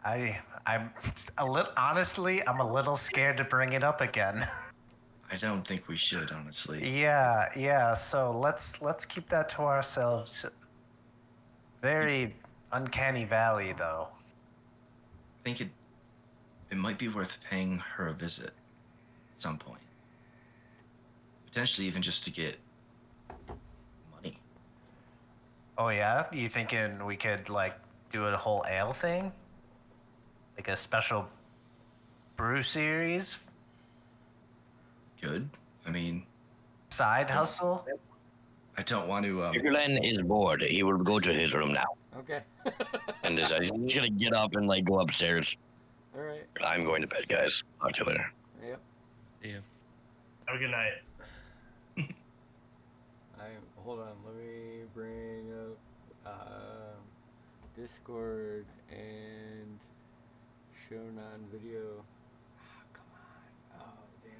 I'm a little honestly, I'm a little scared to bring it up again. I don't think we should, honestly. Yeah. So let's keep that to ourselves. Very uncanny valley, though. think it might be worth paying her a visit at some point. Potentially even just to get money. Oh yeah, you thinking we could like do a whole ale thing, like a special brew series, Good. I mean, side hustle? I don't want to. If Glenn is bored, he will go to his room now. Okay. And he's gonna get up and like go upstairs. All right. I'm going to bed, guys. Talk to you later. Yep. See ya. Have a good night. Hold on. Let me bring up Discord and show non-video. Ah, come on. Oh damn.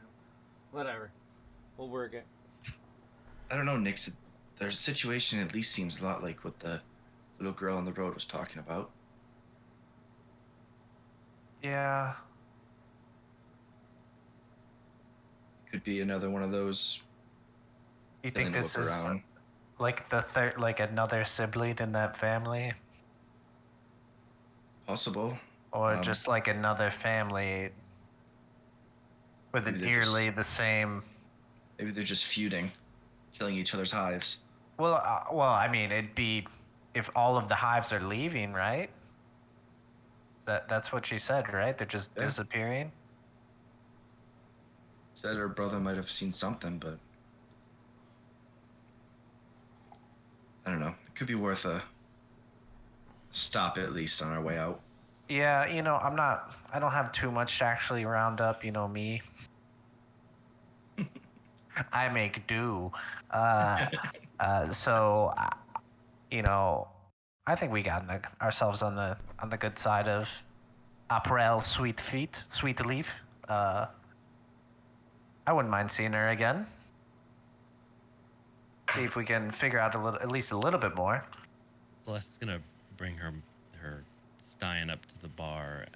Whatever. We'll work it. I don't know, Nix. Their situation at least seems a lot like what the little girl on the road was talking about. Yeah. Could be another one of those. You Feeling think to this look is around. like the third, like another sibling in that family, Possible. or just like another family with Maybe an they're nearly just- the same? Maybe they're just feuding, killing each other's hives. Well, I mean, it'd be if all of the hives are leaving, right? That's what she said, right? They're just Yeah. disappearing. Said her brother might have seen something, but I don't know. It could be worth a stop at least on our way out. Yeah, I don't have too much to actually round up, me. I make do. So, I think we got ourselves on the good side of April Sweet Leaf. I wouldn't mind seeing her again. See if we can figure out at least a little bit more. Celeste's gonna bring her Stein up to the bar,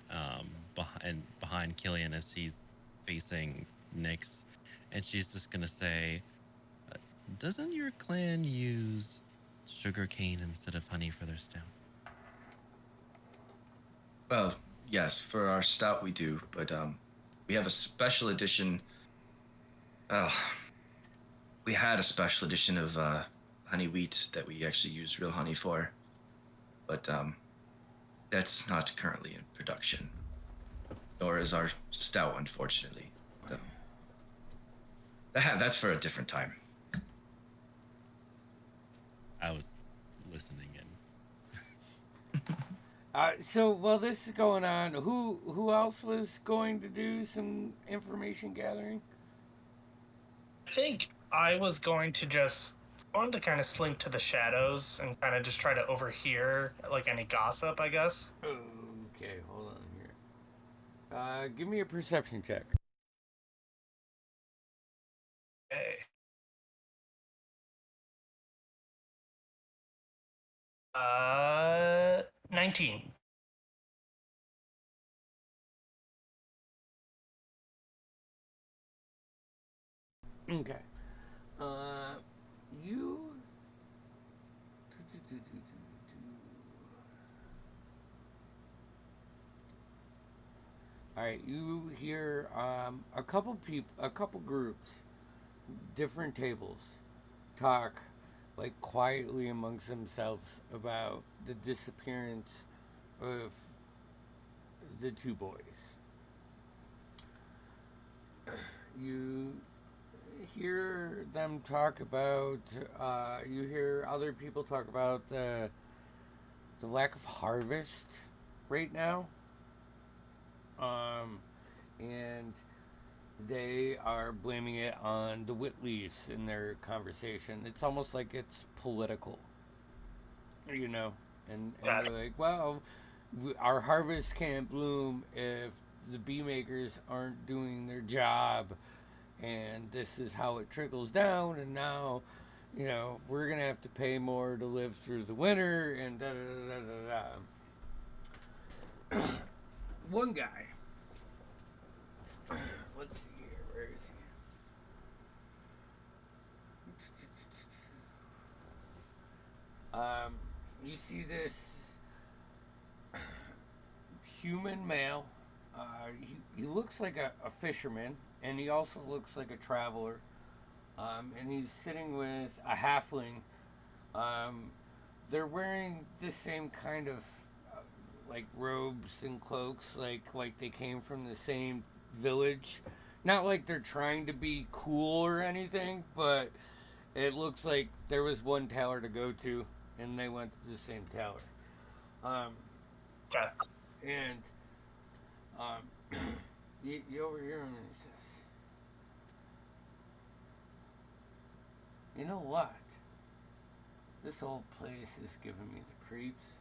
behind Killian as he's facing Nyx, and she's just gonna say, "Doesn't your clan use sugar cane instead of honey for their stout?" Well, yes, for our stout we do, but we have a special edition. We had a special edition of honey wheat that we actually use real honey for, but that's not currently in production, nor is our stout, unfortunately. So, that's for a different time. I was listening in. So while this is going on, who else was going to do some information gathering? I think I was going to wanted to kind of slink to the shadows and kind of just try to overhear like any gossip, I guess. Okay, hold on here. Give me a perception check. Okay. 19. Okay. You. All right, you hear a couple groups, different tables, talk like quietly amongst themselves about the disappearance of the two boys. You hear them talk about. You hear other people talk about the lack of harvest right now. And they are blaming it on the Whitleys in their conversation. It's almost like it's political, and they're like, well, our harvest can't bloom if the bee makers aren't doing their job, and this is how it trickles down, and now, we're gonna have to pay more to live through the winter, and da da da da da. One guy. Let's see here. Where is he? You see this human male. He looks like a fisherman, and he also looks like a traveler. And he's sitting with a halfling. They're wearing the same kind of like robes and cloaks, like they came from the same village. Not like they're trying to be cool or anything, but it looks like there was one tower to go to, and they went to the same tower. Okay. And you overhear him, and he says, "You know what? This whole place is giving me the creeps.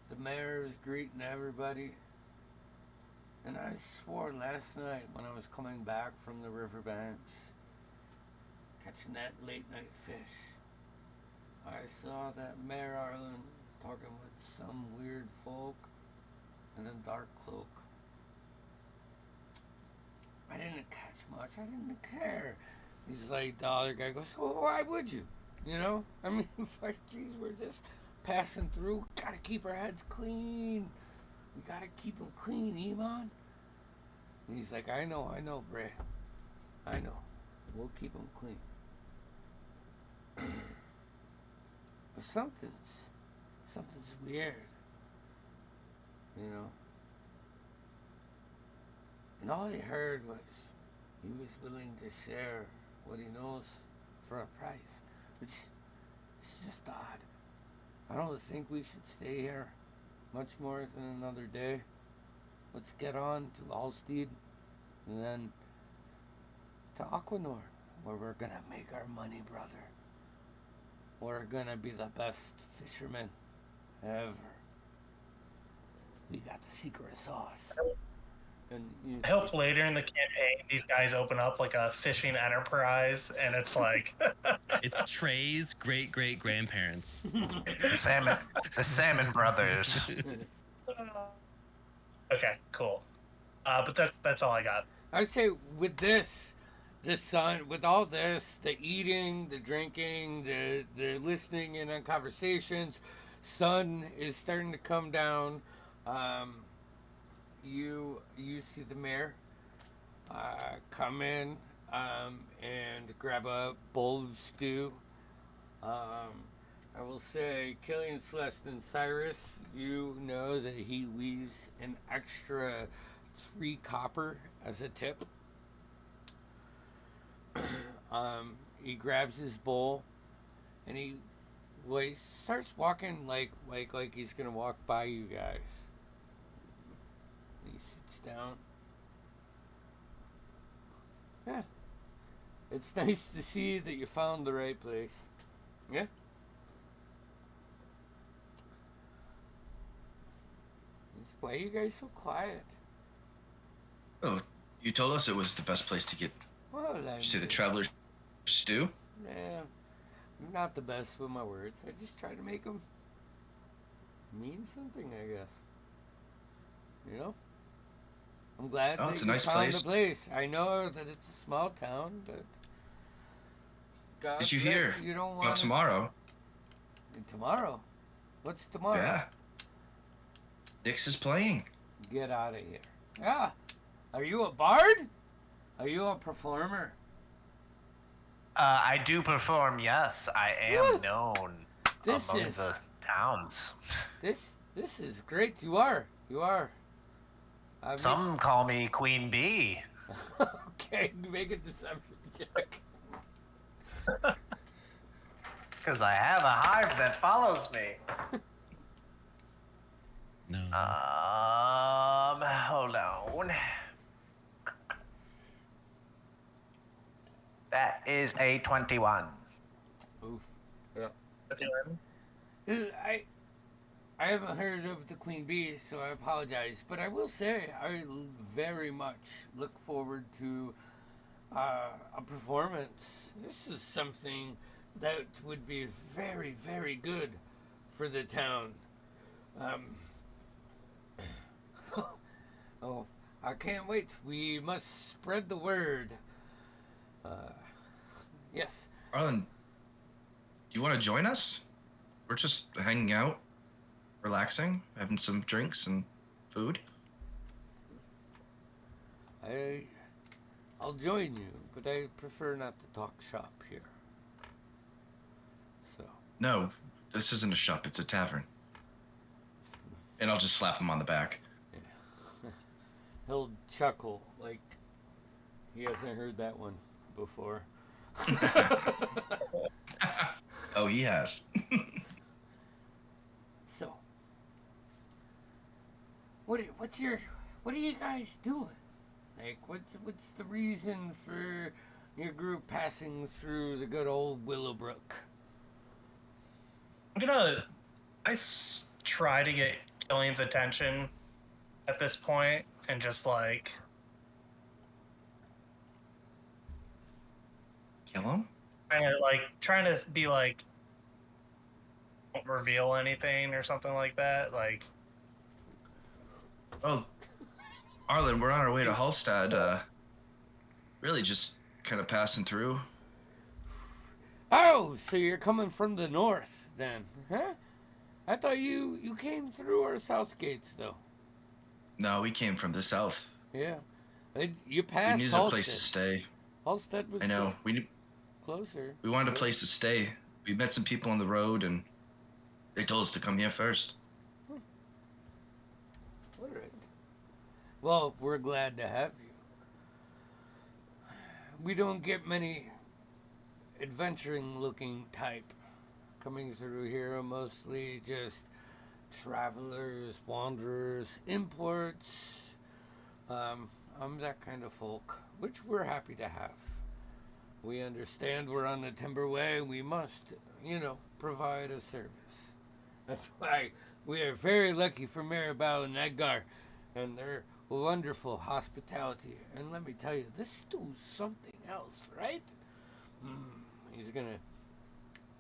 The mayor is greeting everybody. And I swore last night when I was coming back from the riverbanks, catching that late night fish, I saw that Mayor Arlen talking with some weird folk in a dark cloak. I didn't catch much. I didn't care." He's like, the other guy goes, "Well, why would you? You know? I mean, geez, we're just passing through. Gotta keep our heads clean. We gotta keep them clean, Iman." And he's like, I know, Bray. I know. We'll keep them clean. But something's weird. You know? And all he heard was he was willing to share what he knows for a price, which is just odd. I don't think we should stay here much more than another day. Let's get on to Alstead and then to Aquanor, where we're gonna make our money, brother. We're gonna be the best fishermen ever. We got the secret sauce. And I hope later in the campaign these guys open up like a fishing enterprise, and it's like It's Trey's great grandparents. The Salmon Brothers. Okay, cool. But that's all I got. I'd say with this sun, with all this, the eating, the drinking, the listening in on conversations, sun is starting to come down. You see the mayor come in and grab a bowl of stew. I will say, Killian, Celeste, and Cyrus, you know that he leaves an extra 3 copper as a tip. He grabs his bowl and he starts walking like he's gonna walk by you guys. He sits down. Yeah. It's nice to see that you found the right place. Yeah? Why are you guys so quiet? Oh, you told us it was the best place to get. Well, Did you say the traveler's stew? Yeah. I'm not the best with my words. I just try to make them mean something, I guess. You know? I'm glad that It's a you nice found place. the place. I know that it's a small town, but God Did you bless hear you don't about want tomorrow? Tomorrow? What's tomorrow? Yeah. Nyx is playing. Get out of here. Yeah. Are you a bard? Are you a performer? I do perform, yes. I am Woo! known This among is the towns. this is great. You are. Some call me Queen Bee. Okay, make a deception check. Because I have a hive that follows me. No. Hold on. That is a 21. Oof. Yeah. Okay. I haven't heard of the Queen Bee, so I apologize. But I will say I very much look forward to a performance. This is something that would be very, very good for the town. Oh, I can't wait. We must spread the word. Yes. Arlen, do you want to join us? We're just hanging out. relaxing, having some drinks and food. I'll join you, but I prefer not to talk shop here. So. No, this isn't a shop, it's a tavern. And I'll just slap him on the back. Yeah. He'll chuckle like he hasn't heard that one before. Oh, he has. So, what are you guys doing? Like, what's the reason for your group passing through the good old Willowbrook? Try to get Killian's attention at this point and just like Kill him? trying to be like, don't reveal anything or something like that. Like, Oh, Arlen, we're on our way to Hallstatt. Really just kind of passing through. Oh, so you're coming from the north then, huh? I thought you came through our south gates though. No, we came from the south. Yeah, you We passed needed Hallstatt. a place to stay. Hallstatt was I know. closer. We wanted a place to stay. We met some people on the road, and they told us to come here first. All right. Well, we're glad to have you. We don't get many adventuring-looking type coming through here. Mostly just travelers, wanderers, imports. I'm that kind of folk, which we're happy to have. We understand we're on the Timberway. We must, provide a service. That's why we are very lucky for Maribel and Edgar and their wonderful hospitality. And let me tell you, this stew's something else, right? He's gonna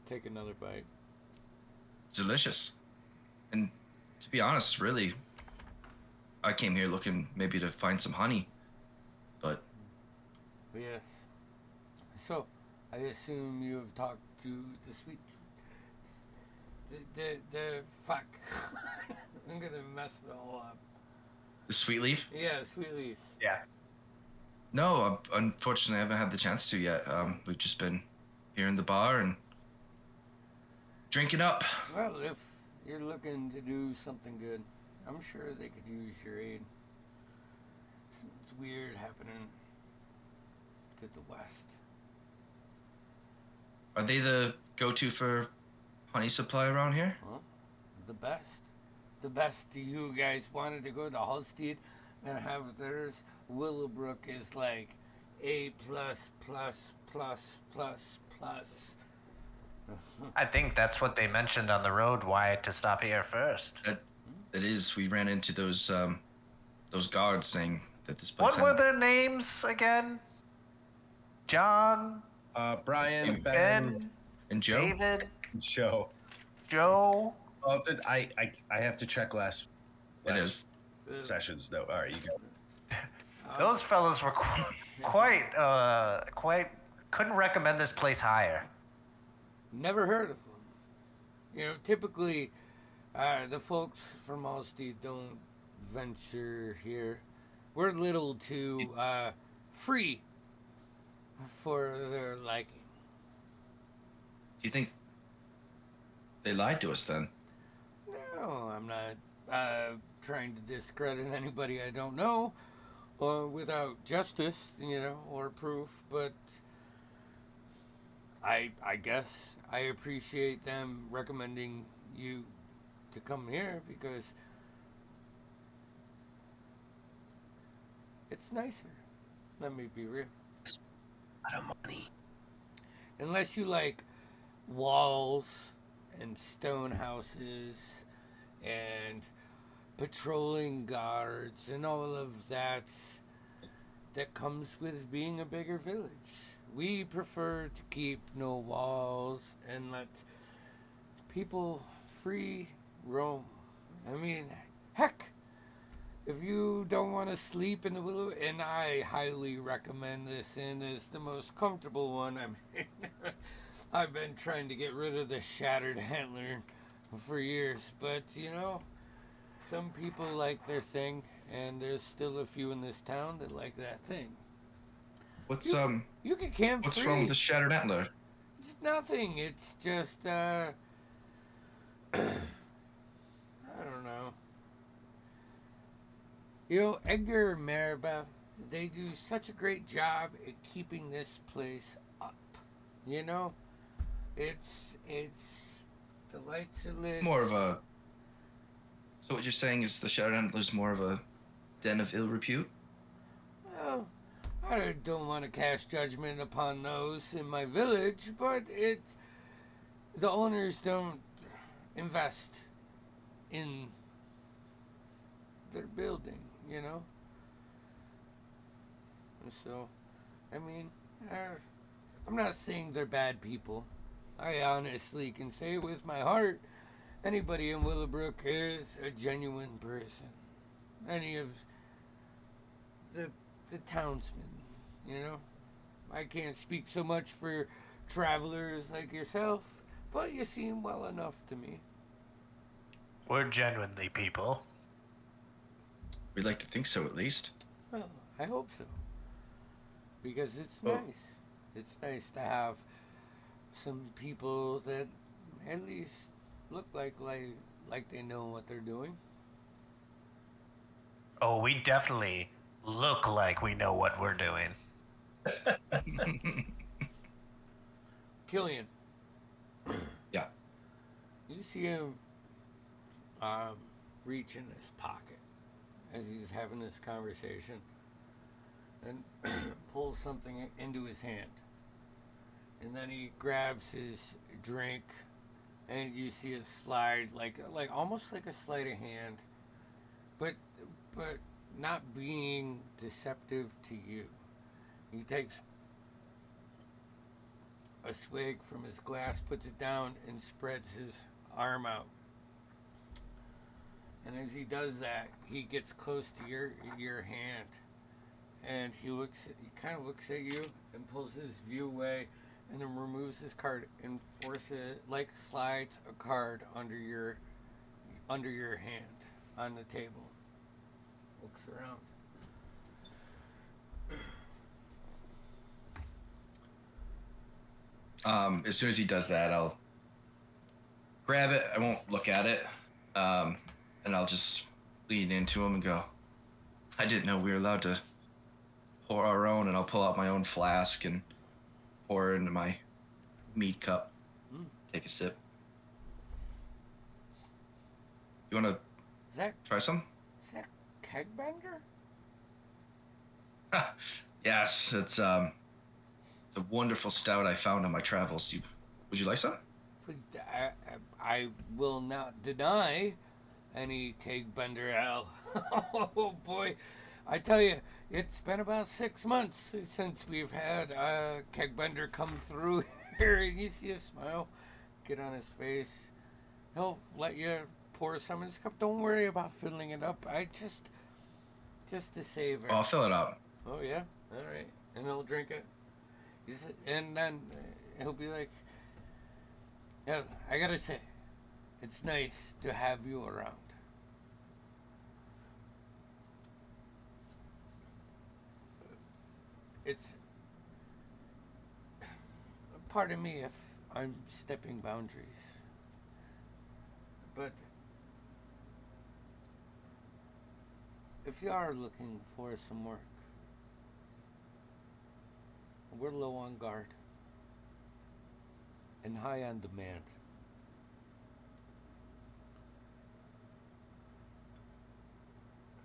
take another bite. It's delicious. And to be honest, really, I came here looking maybe to find some honey, but Yes. So, I assume you have talked to the sweet... The fuck. I'm gonna mess it all up. the sweet leaf? Yeah, sweet leaves. yeah. No, unfortunately, I haven't had the chance to yet. We've just been here in the bar and drinking up. Well, if you're looking to do something good, I'm sure they could use your aid. Something's weird happening to the west. Are they the go-to for honey supply around here? Well, the best. The best you guys wanted to go to Hallstead and have theirs. Willowbrook is like A plus plus plus plus plus. I think that's what they mentioned on the road. Why to stop here first? It is. We ran into those guards saying that this place What were their names again? John, Brian, Ben, Ben, and Joe. David, Joe. Joe. Oh, I have to check last It is. sessions though. All right, you go. Those fellas were quite. Couldn't recommend this place higher. Never heard of them. Typically, the folks from Hallstead don't venture here. We're a little too free for their liking. Do you think they lied to us then? No, I'm not trying to discredit anybody I don't know, or without justice, or proof. But I guess I appreciate them recommending you to come here because it's nicer. Let me be real. A lot of money. Unless you like walls and stone houses and patrolling guards and all of that comes with being a bigger village. We prefer to keep no walls and let people free roam. I mean, heck, if you don't want to sleep in the willow, and I highly recommend this inn as the most comfortable one. I mean, I've been trying to get rid of the shattered antler for years. But, some people like their thing, and there's still a few in this town that like that thing. What's You can camp what's free. wrong with the Shattered Antler? It's nothing. It's just, I don't know. Edgar and Maribel, they do such a great job at keeping this place up. It's the lights are lit. More of a. So what you're saying is the Shattered Antler's more of a den of ill repute? Well, I don't want to cast judgment upon those in my village, but the owners don't invest in their building, So, I'm not saying they're bad people. I honestly can say with my heart, anybody in Willowbrook is a genuine person. Any of the townsmen, I can't speak so much for travelers like yourself, but you seem well enough to me. We're genuinely people. We'd like to think so, at least. Well, I hope so. Because it's Oh. nice. It's nice to have some people that at least look like they know what they're doing. Oh, we definitely look like we know what we're doing. Killian. Yeah. You see him reach in his pocket as he's having this conversation and pulls something into his hand. And then he grabs his drink and you see it slide like almost like a sleight of hand, but not being deceptive to you. He takes a swig from his glass, puts it down, and spreads his arm out. And as he does that, he gets close to your hand, and he kind of looks at you and pulls his view away, and then removes his card and slides a card under your hand on the table. Looks around. As soon as he does that, I'll grab it. I won't look at it. And I'll just lean into him and go, I didn't know we were allowed to pour our own, and I'll pull out my own flask and pour it into my mead cup. Take a sip. You want to try some? Is that keg bender? Yes, it's a wonderful stout I found on my travels. Would you like some? I will not deny any keg bender ale. Oh boy, I tell you, it's been about 6 months since we've had a keg bender come through here. You see a smile get on his face. He'll let you pour some in his cup. Don't worry about filling it up. I just to savor. Oh, I'll fill it up. Oh yeah, all right, and he'll drink it. And then he'll be like, "Yeah, I gotta say, it's nice to have you around." It's pardon me if I'm stepping boundaries, but if you are looking for some work, we're low on guard and high on demand.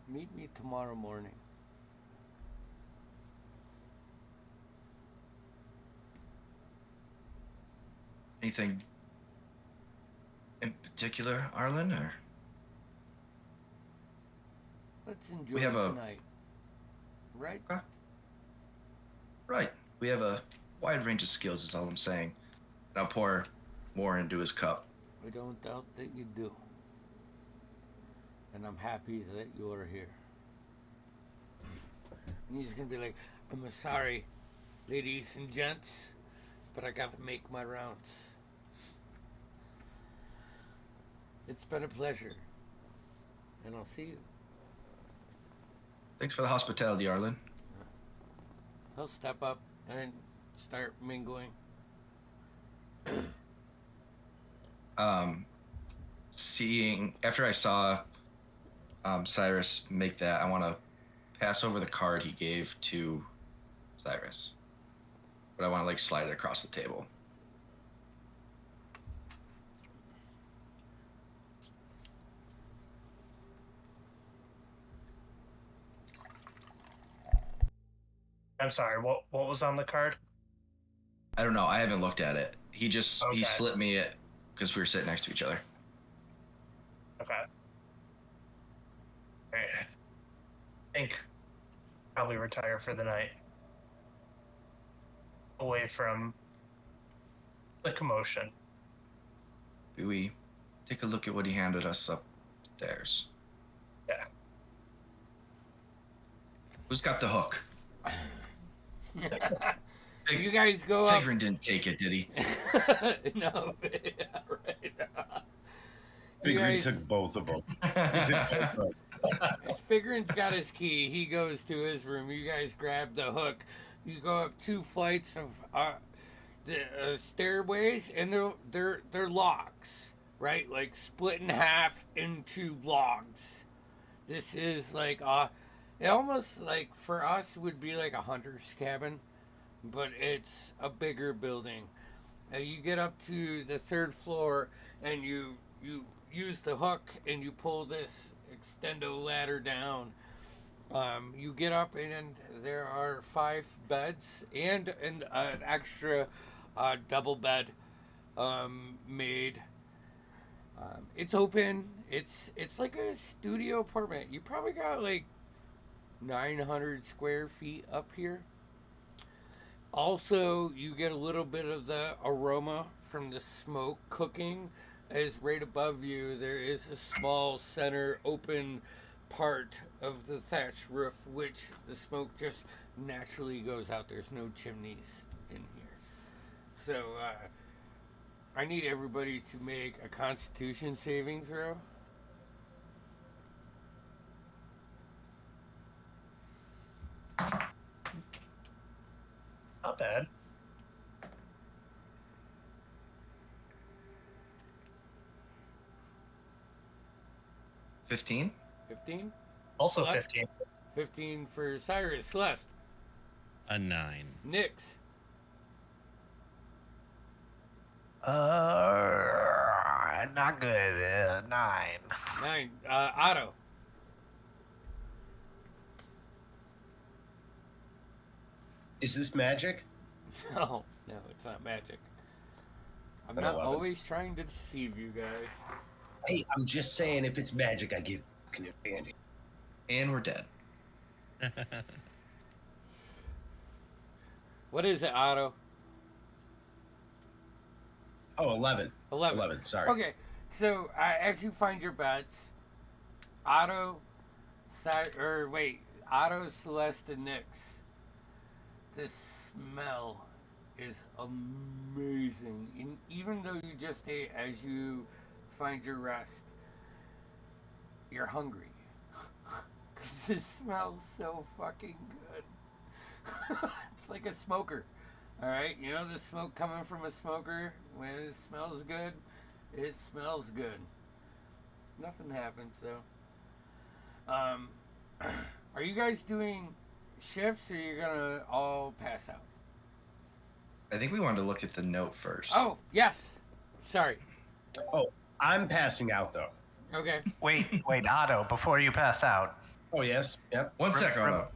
Meet me tomorrow morning. Anything in particular, Arlen, or? Let's enjoy We have tonight. Right? Okay. Right. We have a wide range of skills, is all I'm saying. And I'll pour more into his cup. I don't doubt that you do. And I'm happy that you are here. And he's gonna be like, I'm sorry, ladies and gents, but I gotta make my rounds. It's been a pleasure. And I'll see you. Thanks for the hospitality, Arlen. He'll step up and start mingling. Seeing after I saw Cyrus make that, I want to pass over the card he gave to Cyrus, but I want to like slide it across the table. I'm sorry. What was on the card? I don't know. I haven't looked at it. He just Okay. he slipped me it because we were sitting next to each other. Okay. Alright. I think probably retire for the night. Away from the commotion. Do we take a look at what he handed us upstairs? Yeah. Who's got the hook? You guys go up. Figrin didn't take it, did he? No. Yeah, right. Figrin took both of them. Figrin's got his key. He goes to his room. You guys grab the hook. You go up 2 flights of the stairways, and they're locks, right? Like split in half into logs. This is like it almost like for us would be like a hunter's cabin, but it's a bigger building. You get up to the 3rd floor, and you use the hook and you pull this extendo ladder down. You get up, and there are 5 beds and an extra double bed made. It's open. It's like a studio apartment. You probably got like 900 square feet up here. Also, you get a little bit of the aroma from the smoke cooking, as right above you there is a small center open part of the thatch roof, which the smoke just naturally goes out. There's no chimneys in here. So I need everybody to make a Constitution saving throw. Not bad. $15? 15? Also What? 15. 15 for Cyrus. Celeste. A 9. Nyx. Not good. 9. 9. Otto. Is this magic? No, it's not magic. I'm An not 11. always trying to deceive you guys. Hey, I'm just saying, if it's magic, I get fucking advantage. And we're dead. What is it, Otto? Oh, 11. 11. 11, sorry. Okay, so as you find your beds, Otto, Otto, Celeste, and Nyx. This smell is amazing. And even though you just ate, as you find your rest, you're hungry. Because this smells so fucking good. It's like a smoker. Alright? You know the smoke coming from a smoker? When it smells good, it smells good. Nothing happens, though. Are you guys doing shifts, or you're gonna all pass out? I think we wanted to look at the note first. Oh, yes. Sorry. Oh, I'm passing out, though. Okay. Wait, Otto, before you pass out, Oh, yes? Yep. One sec, Arlo.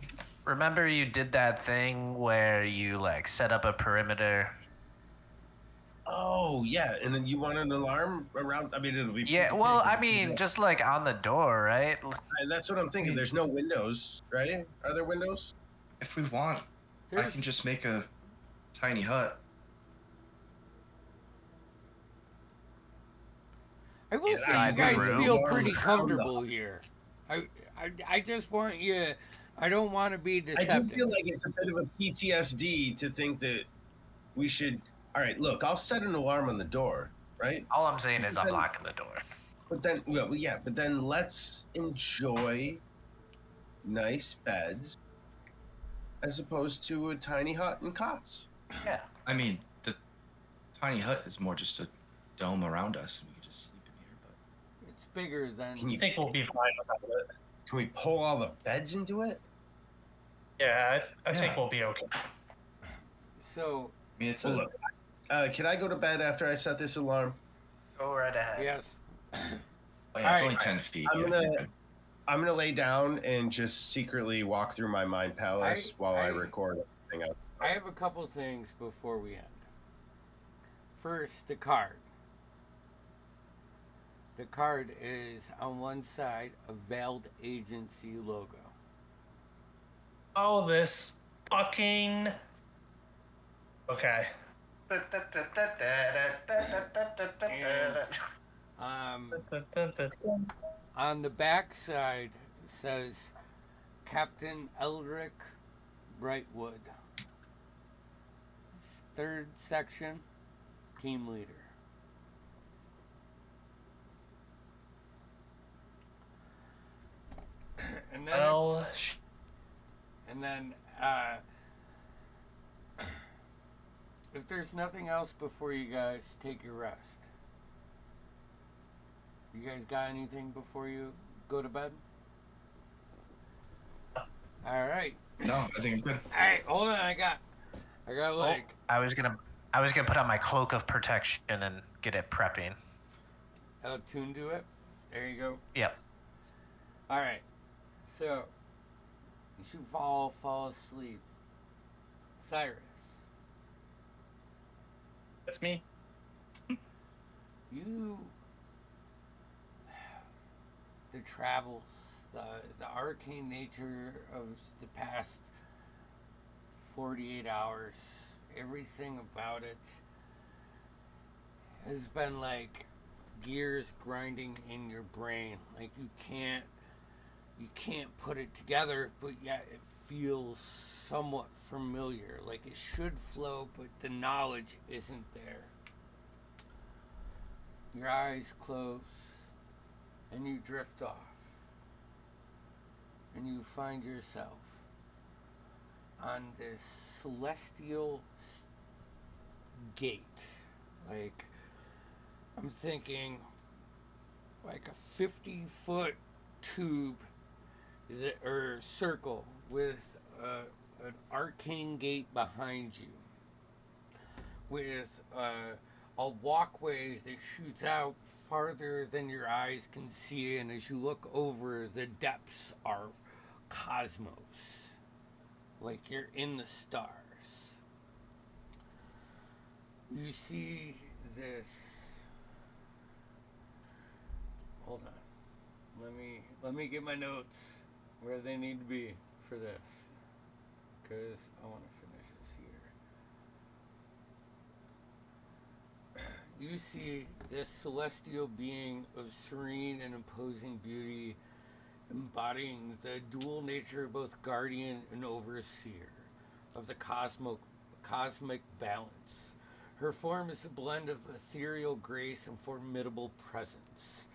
remember you did that thing where you like set up a perimeter? Oh, yeah. And then you want an alarm around? I mean, it'll be... Yeah, well, I mean, just like on the door, right? That's what I'm thinking. There's no windows, right? Are there windows? If we want, I can just make a tiny hut. I will say I you guys room. feel pretty comfortable here. I just want you. I don't want to be I deceptive. do feel like it's a bit of a PTSD to think that we should... All right, look, I'll set an alarm on the door, right? All I'm saying is I'm locking the door. But then, well, yeah, but then let's enjoy nice beds as opposed to a tiny hut and cots. Yeah. I mean, the tiny hut is more just a dome around us, and we could just sleep in here. But It's bigger than. Can I you think we'll be fine without it. Can we pull all the beds into it? Yeah, I think Yeah. we'll be okay. So, I mean, it's Well, a look, can I go to bed after I set this alarm? Go right ahead. yes. oh, yeah, it's Alright, only 10 feet. I'm yeah, gonna- you're good. I'm gonna lay down and just secretly walk through my mind palace while I record everything else. I have a couple things before we end. First, the card. The card is on one side a veiled agency logo. Oh, this fucking. Okay. On the back side says Captain Eldrick Brightwood, third section, team leader. And then, Well, and then, if there's nothing else before you guys take your rest, you guys got anything before you go to bed? All right. No, I think I'm good. All right, hold on. I got like I was gonna put on my cloak of protection and get it prepping. attuned to it. There you go. Yep. All right. So you should fall asleep. Cyrus, that's me. you the travels, the arcane nature of the past 48 hours, everything about it has been like gears grinding in your brain. Like you can't put it together, but yet it feels somewhat familiar. Like it should flow, but the knowledge isn't there. Your eyes close and you drift off. And you find yourself on this celestial gate. Like, I'm thinking like a 50-foot tube or circle with an arcane gate behind you, with a walkway that shoots out farther than your eyes can see, and as you look over, the depths are cosmos, like you're in the stars. You see this. Hold on. Let me get my notes where they need to be for this, because I want to finish this here. You see this celestial being of serene and imposing beauty, embodying the dual nature of both guardian and overseer of the cosmic balance. Her form is a blend of ethereal grace and formidable presence,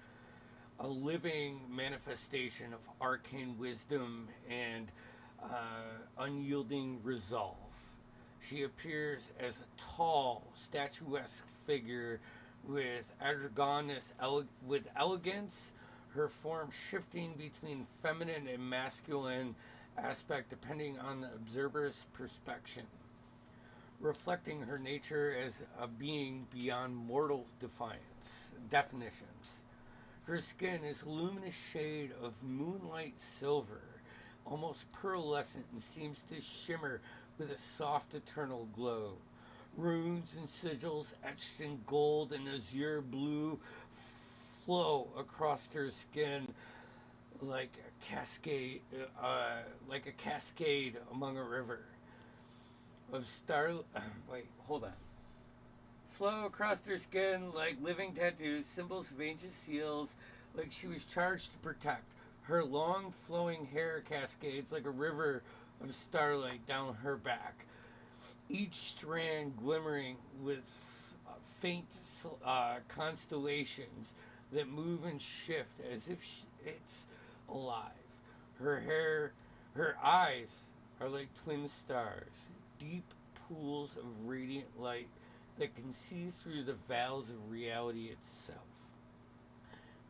a living manifestation of arcane wisdom and unyielding resolve. She appears as a tall, statuesque figure with with elegance, her form shifting between feminine and masculine aspect depending on the observer's perspective, reflecting her nature as a being beyond mortal definitions. Her skin is a luminous shade of moonlight silver, almost pearlescent, and seems to shimmer with a soft eternal glow. Runes and sigils etched in gold and azure blue flow across her skin like a cascade among a river of flow across her skin like living tattoos, symbols of ancient seals, like she was charged to protect. Her long flowing hair cascades like a river of starlight down her back, each strand glimmering with faint constellations that move and shift as if it's alive. Her eyes are like twin stars, deep pools of radiant light that can see through the veils of reality itself.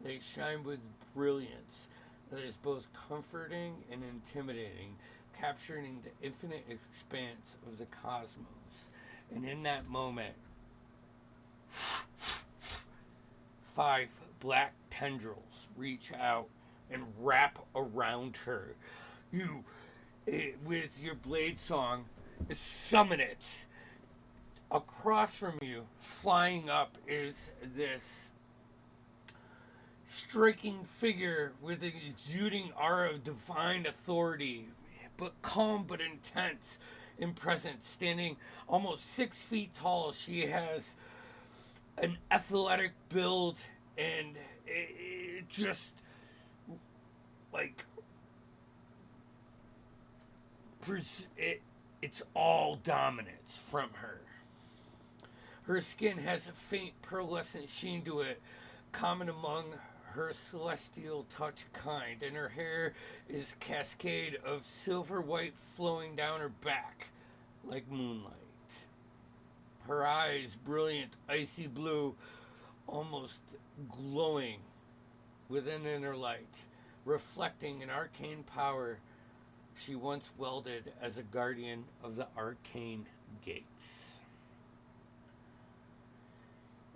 They shine with brilliance that is both comforting and intimidating, capturing the infinite expanse of the cosmos. And in that moment, 5 black tendrils reach out and wrap around her. You, with your blade song, summon it. Across from you, flying up, is this striking figure with an exuding aura of divine authority, but calm but intense in presence, standing almost 6 feet tall. She has an athletic build, and it just like it's all dominance from her. Her skin has a faint pearlescent sheen to it, common among her celestial touch kind, and her hair is a cascade of silver white flowing down her back like moonlight. Her eyes, brilliant icy blue, almost glowing with an inner light, reflecting an arcane power she once wielded as a guardian of the arcane gates.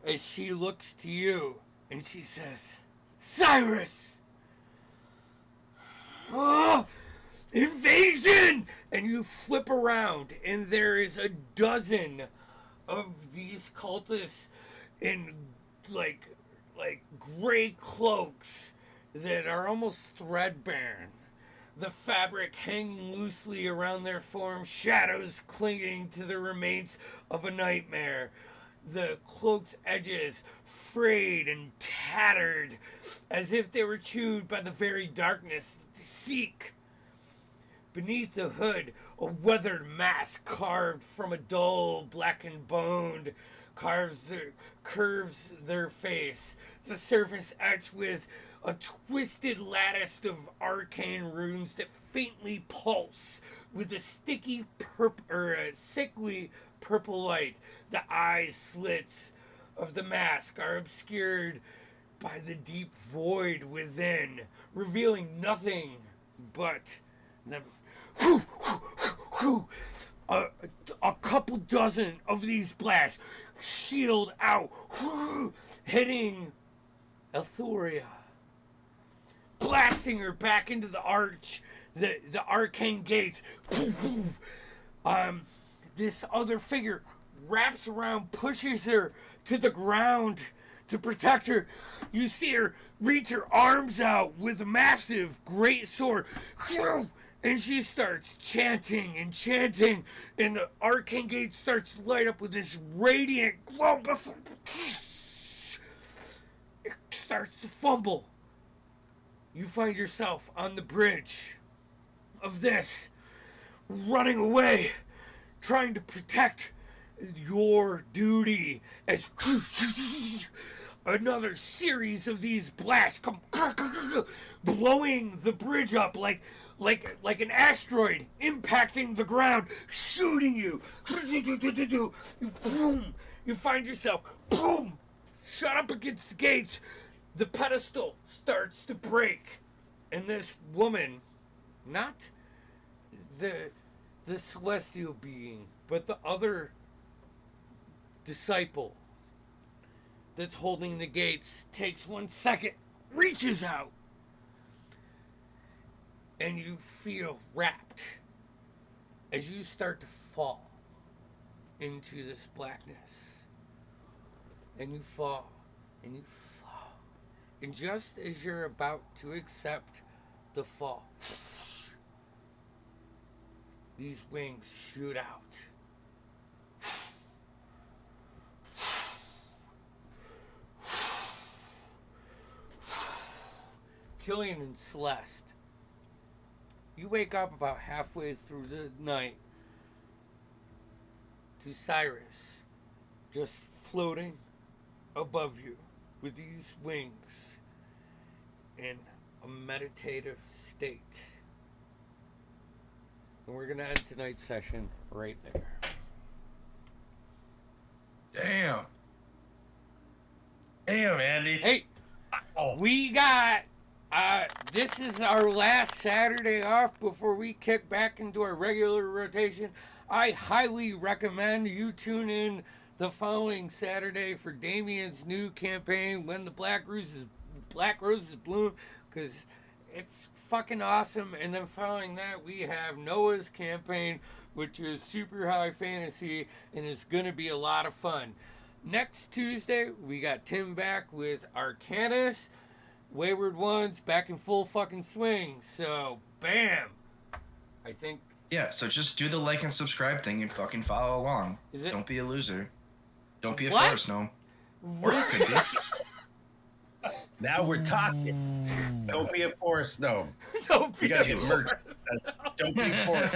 As she looks to you and she says, "Cyrus! Oh, invasion!" And you flip around and there is a dozen of these cultists in like gray cloaks that are almost threadbare. The fabric hanging loosely around their forms, shadows clinging to the remains of a nightmare. The cloak's edges frayed and tattered, as if they were chewed by the very darkness that they seek. Beneath the hood, a weathered mask carved from a dull blackened bone curves their face, the surface etched with a twisted lattice of arcane runes that faintly pulse with a sickly purple light. The eye slits of the mask are obscured by the deep void within, revealing nothing but the a couple dozen of these blasts shield out, hitting Etheria, blasting her back into the arcane gates. This other figure wraps around, pushes her to the ground to protect her. You see her reach her arms out with a massive great sword, and she starts chanting, and the arcane gate starts to light up with this radiant glow before it starts to fumble. You find yourself on the bridge of this, running away, trying to protect your duty, as another series of these blasts come blowing the bridge up like an asteroid impacting the ground, shooting you. Boom! You find yourself shut up against the gates. The pedestal starts to break, and this woman, not the celestial being, but the other disciple that's holding the gates, takes 1 second, reaches out, and you feel wrapped as you start to fall into this blackness. And you fall, and you fall. And just as you're about to accept the fall, these wings shoot out. Killian and Celeste, you wake up about halfway through the night to Cyrus just floating above you. with these wings in a meditative state. And we're going to end tonight's session right there. Damn, Andy. Hey, we got, this is our last Saturday off before we kick back into our regular rotation. I highly recommend you tune in the following Saturday for Damien's new campaign, When the Black Roses Bloom, because it's fucking awesome. And then following that, we have Noah's campaign, which is super high fantasy, and it's going to be a lot of fun. Next Tuesday, we got Tim back with Arcanus. Wayward Ones back in full fucking swing. So, bam! I think... Yeah, so just do the like and subscribe thing and fucking follow along. Is it... Don't be a loser. Don't be a What? forest gnome. Or you could be. Now we're talking. Don't be a forest gnome. Don't be You gotta a get merch. Don't be a forest.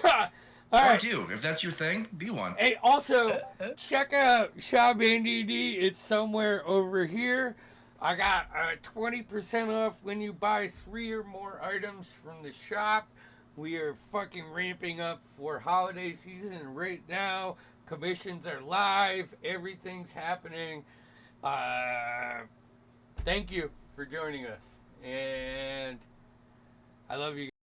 All Or right. do. If that's your thing, be one. Hey, also, check out Shop NDD. It's somewhere over here. I got 20% off when you buy 3 or more items from the shop. We are fucking ramping up for holiday season right now. Commissions are live. Everything's happening. Thank you for joining us. And I love you.